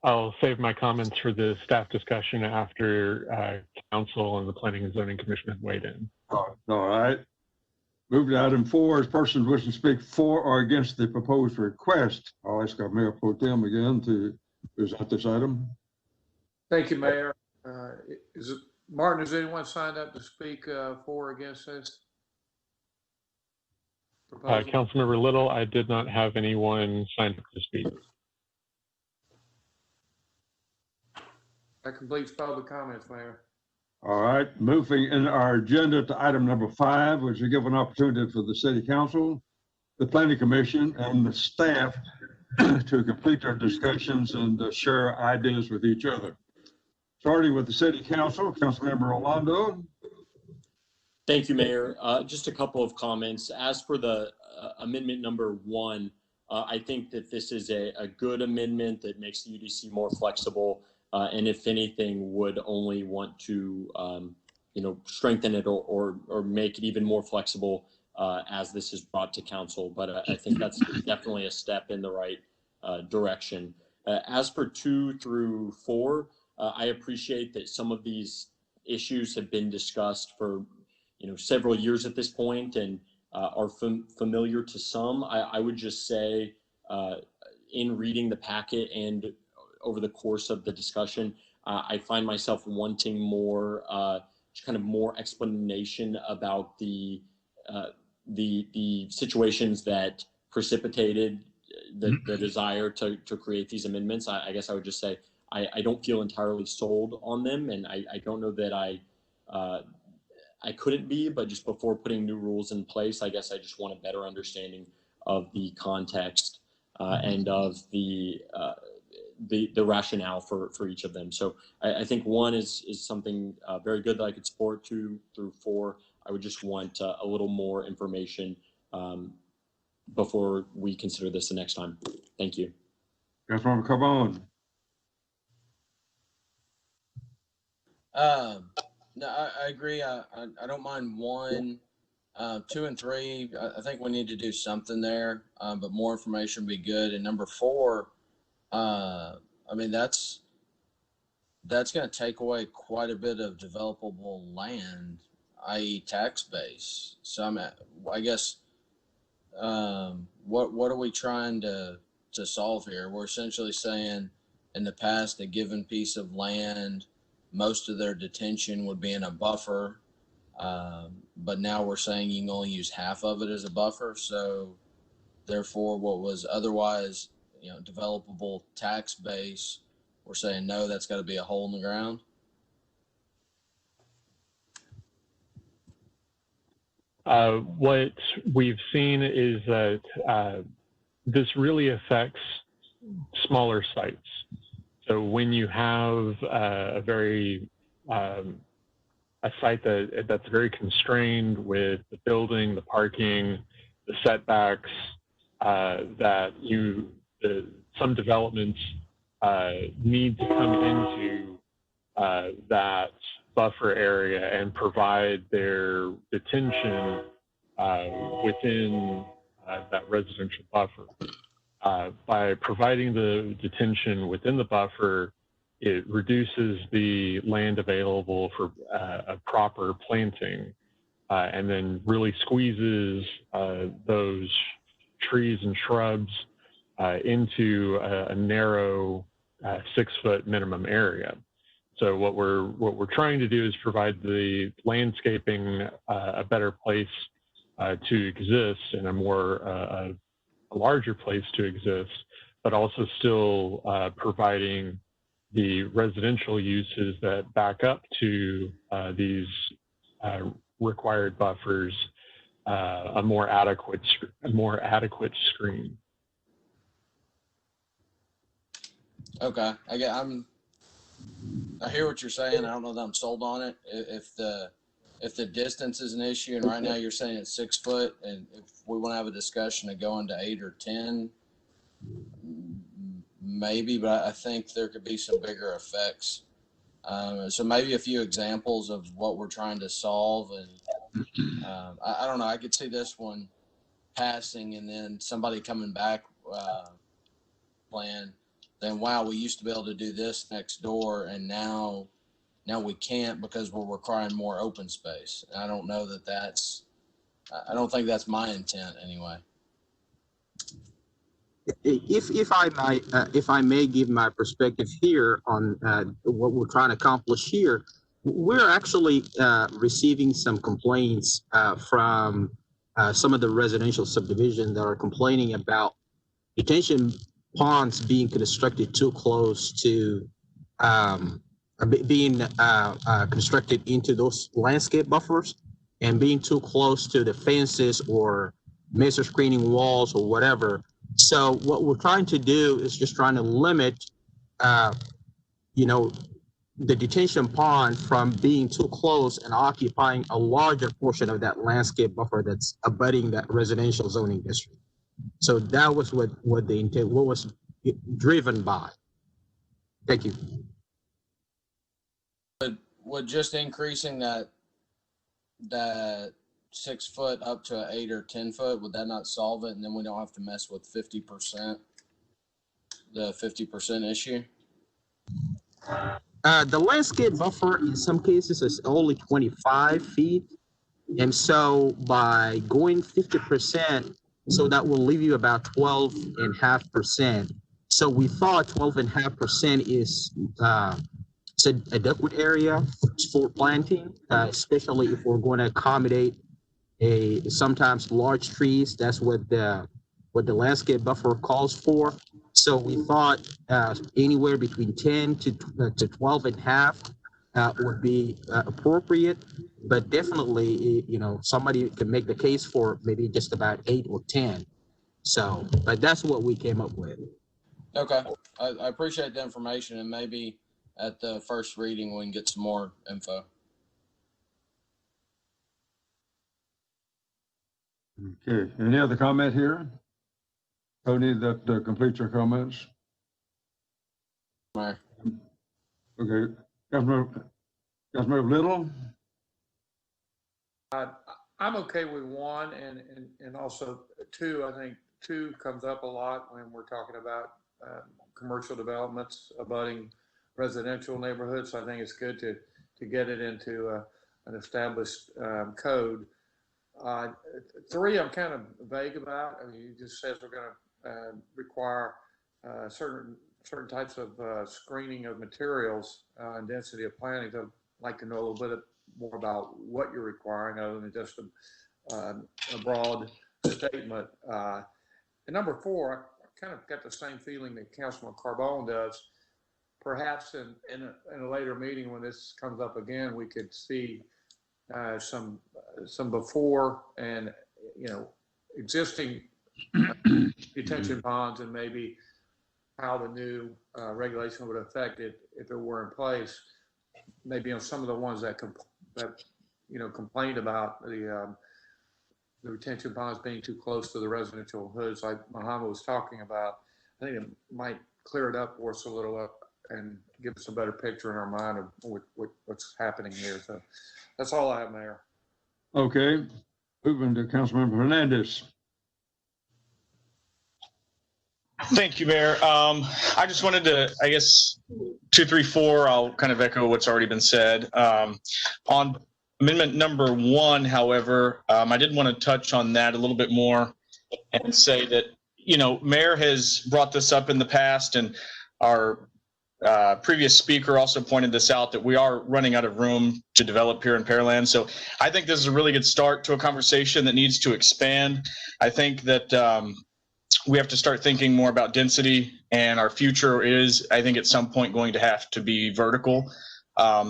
I'll save my comments for the staff discussion after council and the Planning and Zoning Commission have weighed in. All right. Moving to item 4 is persons wishing to speak for or against the proposed request. I'll ask our Mayor Pro Tem again to present this item. Thank you, Mayor. Martin, has anyone signed up to speak for or against this proposal? Councilmember Little, I did not have anyone signed up to speak. That completes public comments, Mayor. All right, moving in our agenda to item number 5, which will give an opportunity for the City Council, the Planning Commission, and the staff to complete their discussions and share ideas with each other. Starting with the City Council, Councilmember Orlando. Thank you, Mayor. Just a couple of comments. As for the amendment number 1, I think that this is a good amendment that makes the UDC more flexible. And if anything, would only want to, strengthen it or make it even more flexible as this is brought to council. But I think that's definitely a step in the right direction. As for 2 through 4, I appreciate that some of these issues have been discussed for, several years at this point and are familiar to some. I would just say in reading the packet and over the course of the discussion, I find myself wanting more, kind of more explanation about the situations that precipitated the desire to create these amendments. I guess I would just say I don't feel entirely sold on them, and I don't know that I couldn't be, but just before putting new rules in place, I guess I just want a better understanding of the context and of the rationale for each of them. So I think 1 is something very good that I could support. 2 through 4, I would just want a little more information before we consider this the next time. Thank you. Councilmember Carbone. No, I agree. I don't mind 1, 2, and 3. I think we need to do something there, but more information would be good. And number 4, I mean, that's going to take away quite a bit of developable land, i.e. tax base. So I guess, what are we trying to solve here? We're essentially saying in the past, a given piece of land, most of their detention would be in a buffer. But now we're saying you can only use half of it as a buffer. So therefore what was otherwise, developable tax base, we're saying, no, that's got to be a hole in the ground. What we've seen is that this really affects smaller sites. So when you have a site that's very constrained with the building, the parking, the setbacks, that some developments need to come into that buffer area and provide their detention within that residential buffer. By providing the detention within the buffer, it reduces the land available for a proper planting, and then really squeezes those trees and shrubs into a narrow 6-foot minimum area. So what we're trying to do is provide the landscaping a better place to exist, and a larger place to exist, but also still providing the residential uses that back up to these required buffers a more adequate screen. Okay, I hear what you're saying. I don't know that I'm sold on it. If the distance is an issue, and right now you're saying it's 6 foot, and if we want to have a discussion of going to 8 or 10, maybe, but I think there could be some bigger effects. So maybe a few examples of what we're trying to solve, and I don't know. I could see this one passing, and then somebody coming back plan. Then wow, we used to be able to do this next door, and now we can't because we're requiring more open space. And I don't know I don't think that's my intent anyway. If I may give my perspective here on what we're trying to accomplish here, we're actually receiving some complaints from some of the residential subdivisions that are complaining about detention ponds being constructed too close to being constructed into those landscape buffers and being too close to the fences or mesa screening walls or whatever. So what we're trying to do is just trying to limit, the detention pond from being too close and occupying a larger portion of that landscape buffer that's abutting that residential zoning district. So that was what was driven by. Thank you. Would just increasing that 6 foot up to 8 or 10 foot, would that not solve it? And then we don't have to mess with 50%, the 50% issue? The landscape buffer in some cases is only 25 feet. And so by going 50%, so that will leave you about 12.5%. So we thought 12.5% is it's an adequate area for planting, especially if we're going to accommodate sometimes large trees. That's what the landscape buffer calls for. So we thought anywhere between 10 to 12.5 would be appropriate, but definitely, somebody can make the case for maybe just about 8 or 10. So, but that's what we came up with. Okay, I appreciate the information, and maybe at the first reading we can get some more info. Okay, any other comment here? Tony, that completes your comments. Right. Okay, Governor Councilmember Little? I'm okay with 1 and also 2. I think 2 comes up a lot when we're talking about commercial developments abutting residential neighborhoods. So I think it's good to get it into an established code. 3, I'm kind of vague about. I mean, it just says we're going to require certain types of screening of materials and density of planning. I'd like to know a little bit more about what you're requiring other than just a broad statement. And number 4, I kind of got the same feeling that Councilman Carbone does. Perhaps in a later meeting when this comes up again, we could see some before and existing detention ponds and maybe how the new regulation would affect it if it were in place. Maybe on some of the ones that complained about the retention ponds being too close to the residential hoods, like Muhammad was talking about. I think it might clear it up for us a little and give us a better picture in our mind of what's happening here. So that's all I have, Mayor. Okay, moving to Councilmember Hernandez. Thank you, Mayor. I just wanted to, I guess, 2, 3, 4, I'll kind of echo what's already been said. On amendment number 1, however, I did want to touch on that a little bit more and say that, Mayor has brought this up in the past, and our previous speaker also pointed this out, that we are running out of room to develop here in Pearland. So I think this is a really good start to a conversation that needs to expand. I think that we have to start thinking more about density, and our future is, I think, at some point going to have to be vertical.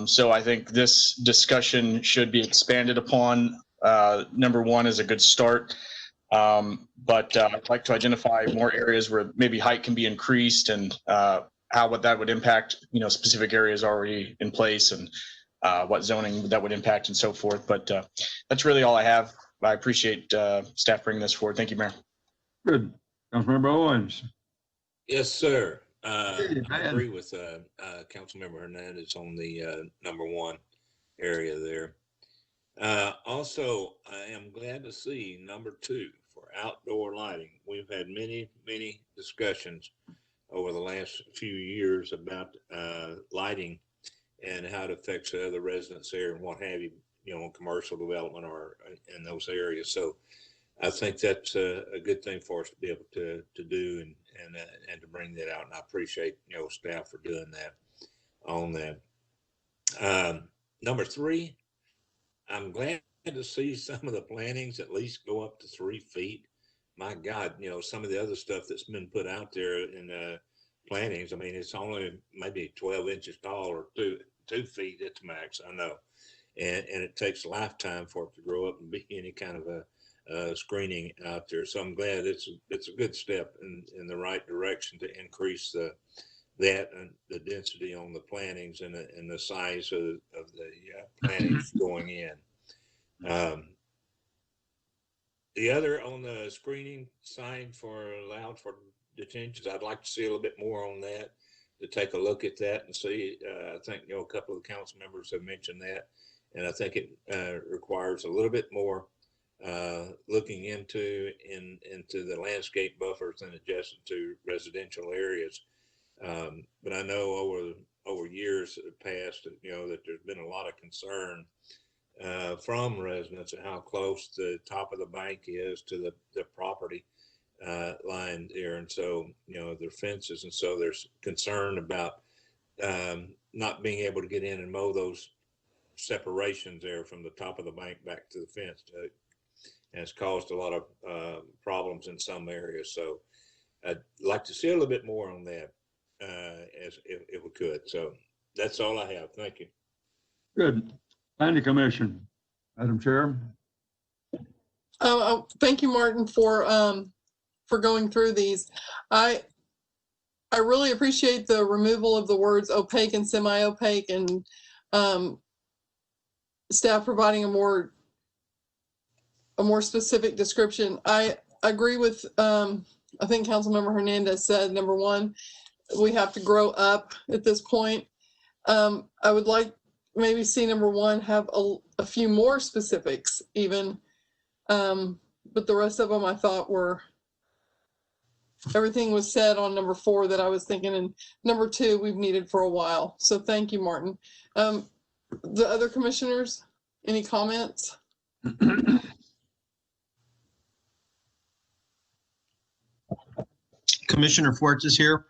So I think this discussion should be expanded upon. Number 1 is a good start. But I'd like to identify more areas where maybe height can be increased, and what that would impact, specific areas already in place, and what zoning that would impact and so forth. But that's really all I have. I appreciate staff bringing this forward. Thank you, Mayor. Good. Councilmember Owens. Yes, sir. I agree with Councilmember Hernandez on the number 1 area there. Also, I am glad to see number 2 for outdoor lighting. We've had many discussions over the last few years about lighting and how it affects the other residents there and what have you, commercial development or in those areas. So I think that's a good thing for us to be able to do and to bring that out. And I appreciate, staff for doing that on that. Number 3, I'm glad to see some of the plantings at least go up to 3 feet. My God, some of the other stuff that's been put out there in plantings, I mean, it's only maybe 12 inches tall or 2 feet at the max, I know. And it takes a lifetime for it to grow up and be any kind of a screening out there. So I'm glad it's a good step in the right direction to increase that and the density on the plantings and the size of the plantings going in. The other on the screening side for allowed for detentions, I'd like to see a little bit more on that, to take a look at that and see. I think a couple of the council members have mentioned that, and I think it requires a little bit more looking into the landscape buffers and adjusted to residential areas. But I know over years past, that there's been a lot of concern from residents of how close the top of the bank is to the property line there, and so their fences, and so there's concern about not being able to get in and mow those separations there from the top of the bank back to the fence. And it's caused a lot of problems in some areas. So I'd like to see a little bit more on that if we could. So that's all I have. Thank you. Good. Planning Commission, Madam Chair. Thank you, Martin, for going through these. I really appreciate the removal of the words opaque and semi-opaque, and staff providing a more specific description. I agree with, I think Councilmember Hernandez said, number 1, we have to grow up at this point. I would like maybe see number one have a few more specifics even. But the rest of them I thought were, everything was said on number 4 that I was thinking, and number 2 we've needed for a while. So thank you, Martin. The other commissioners, any comments? Commissioner Fortes is here.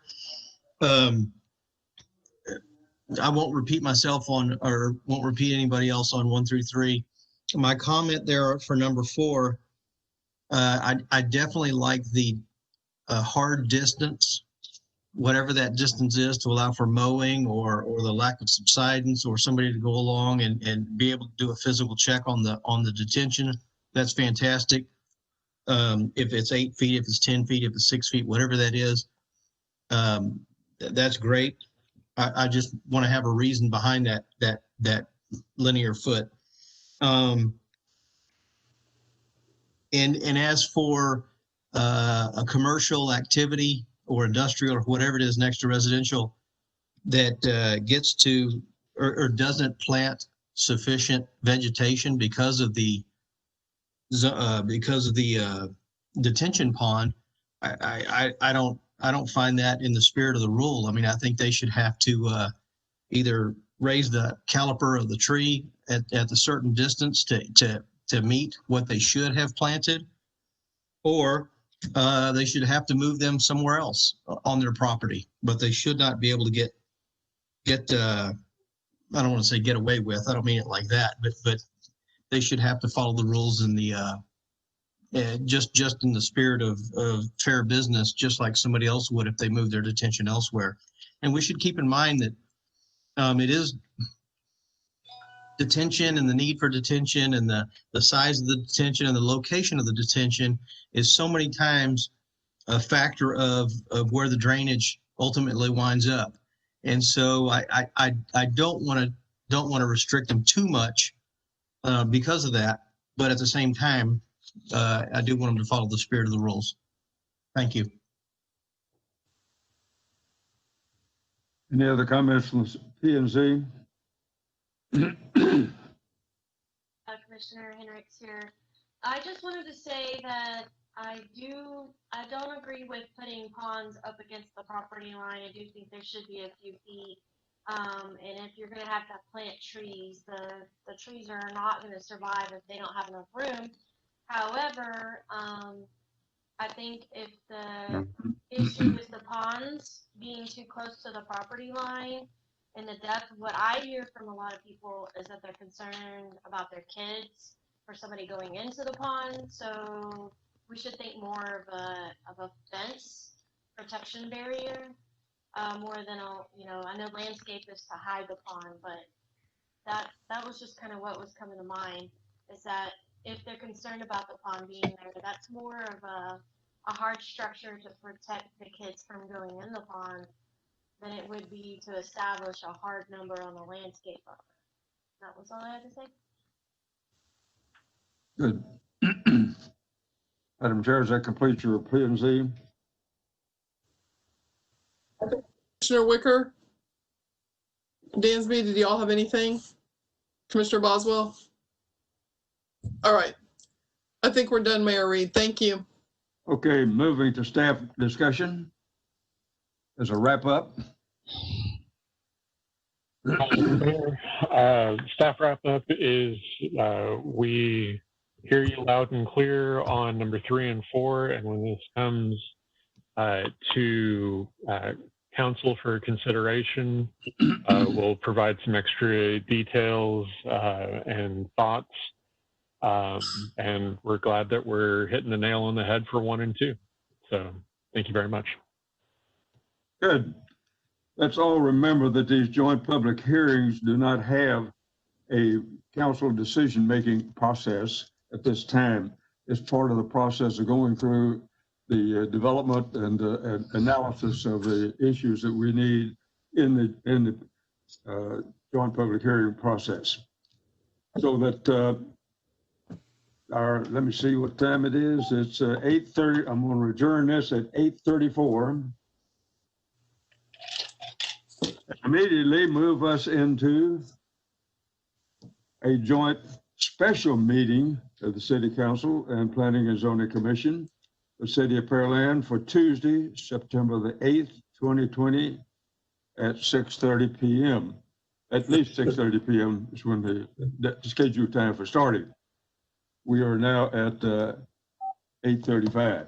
I won't repeat myself on, or won't repeat anybody else on 1 through 3. My comment there for number 4, I definitely like the hard distance, whatever that distance is, to allow for mowing or the lack of subsidence, or somebody to go along and be able to do a physical check on the detention. That's fantastic. If it's 8 feet, if it's 10 feet, if it's 6 feet, whatever that is, that's great. I just want to have a reason behind that linear foot. And as for a commercial activity or industrial or whatever it is next to residential that gets to or doesn't plant sufficient vegetation because of the detention pond, I don't find that in the spirit of the rule. I mean, I think they should have to either raise the caliper of the tree at a certain distance to meet what they should have planted, or they should have to move them somewhere else on their property. But they should not be able to get I don't want to say get away with, I don't mean it like that, but they should have to follow the rules in the just in the spirit of fair business, just like somebody else would if they moved their detention elsewhere. And we should keep in mind that it is detention, and the need for detention, and the size of the detention, and the location of the detention is so many times a factor of where the drainage ultimately winds up. And so I don't want to restrict them too much because of that, but at the same time, I do want them to follow the spirit of the rules. Thank you. Any other comments from P&Z? Commissioner Henricks here. I just wanted to say that I don't agree with putting ponds up against the property line. I do think there should be a few feet. And if you're going to have to plant trees, the trees are not going to survive if they don't have enough room. However, I think if the issue is the ponds being too close to the property line and the depth, what I hear from a lot of people is that they're concerned about their kids or somebody going into the pond. So we should think more of a fence protection barrier more than I know landscape is to hide the pond, but that was just kind of what was coming to mind, is that if they're concerned about the pond being there, that's more of a hard structure to protect the kids from going in the pond than it would be to establish a hard number on the landscape buffer. That was all I had to say. Good. Madam Chair, does that complete your P&Z? Commissioner Wicker, Dansby, did y'all have anything? Commissioner Boswell? All right. I think we're done, Mayor Reed. Thank you. Okay, moving to staff discussion. As a wrap up. Staff wrap up is we hear you loud and clear on number 3 and 4, and when this comes to council for consideration, we'll provide some extra details and thoughts, and we're glad that we're hitting the nail on the head for 1 and 2. So thank you very much. Good. Let's all remember that these joint public hearings do not have a council decision-making process at this time. It's part of the process of going through the development and analysis of the issues that we need in the joint public hearing process. So that let me see what time it is. It's 8:30. I'm going to adjourn this at 8:34. Immediately move us into a joint special meeting of the City Council and Planning and Zoning Commission, the City of Pearland, for Tuesday, September the 8th, 2020 at 6:30 p.m. At least 6:30 p.m. is when the scheduled time for starting. We are now at 8:35.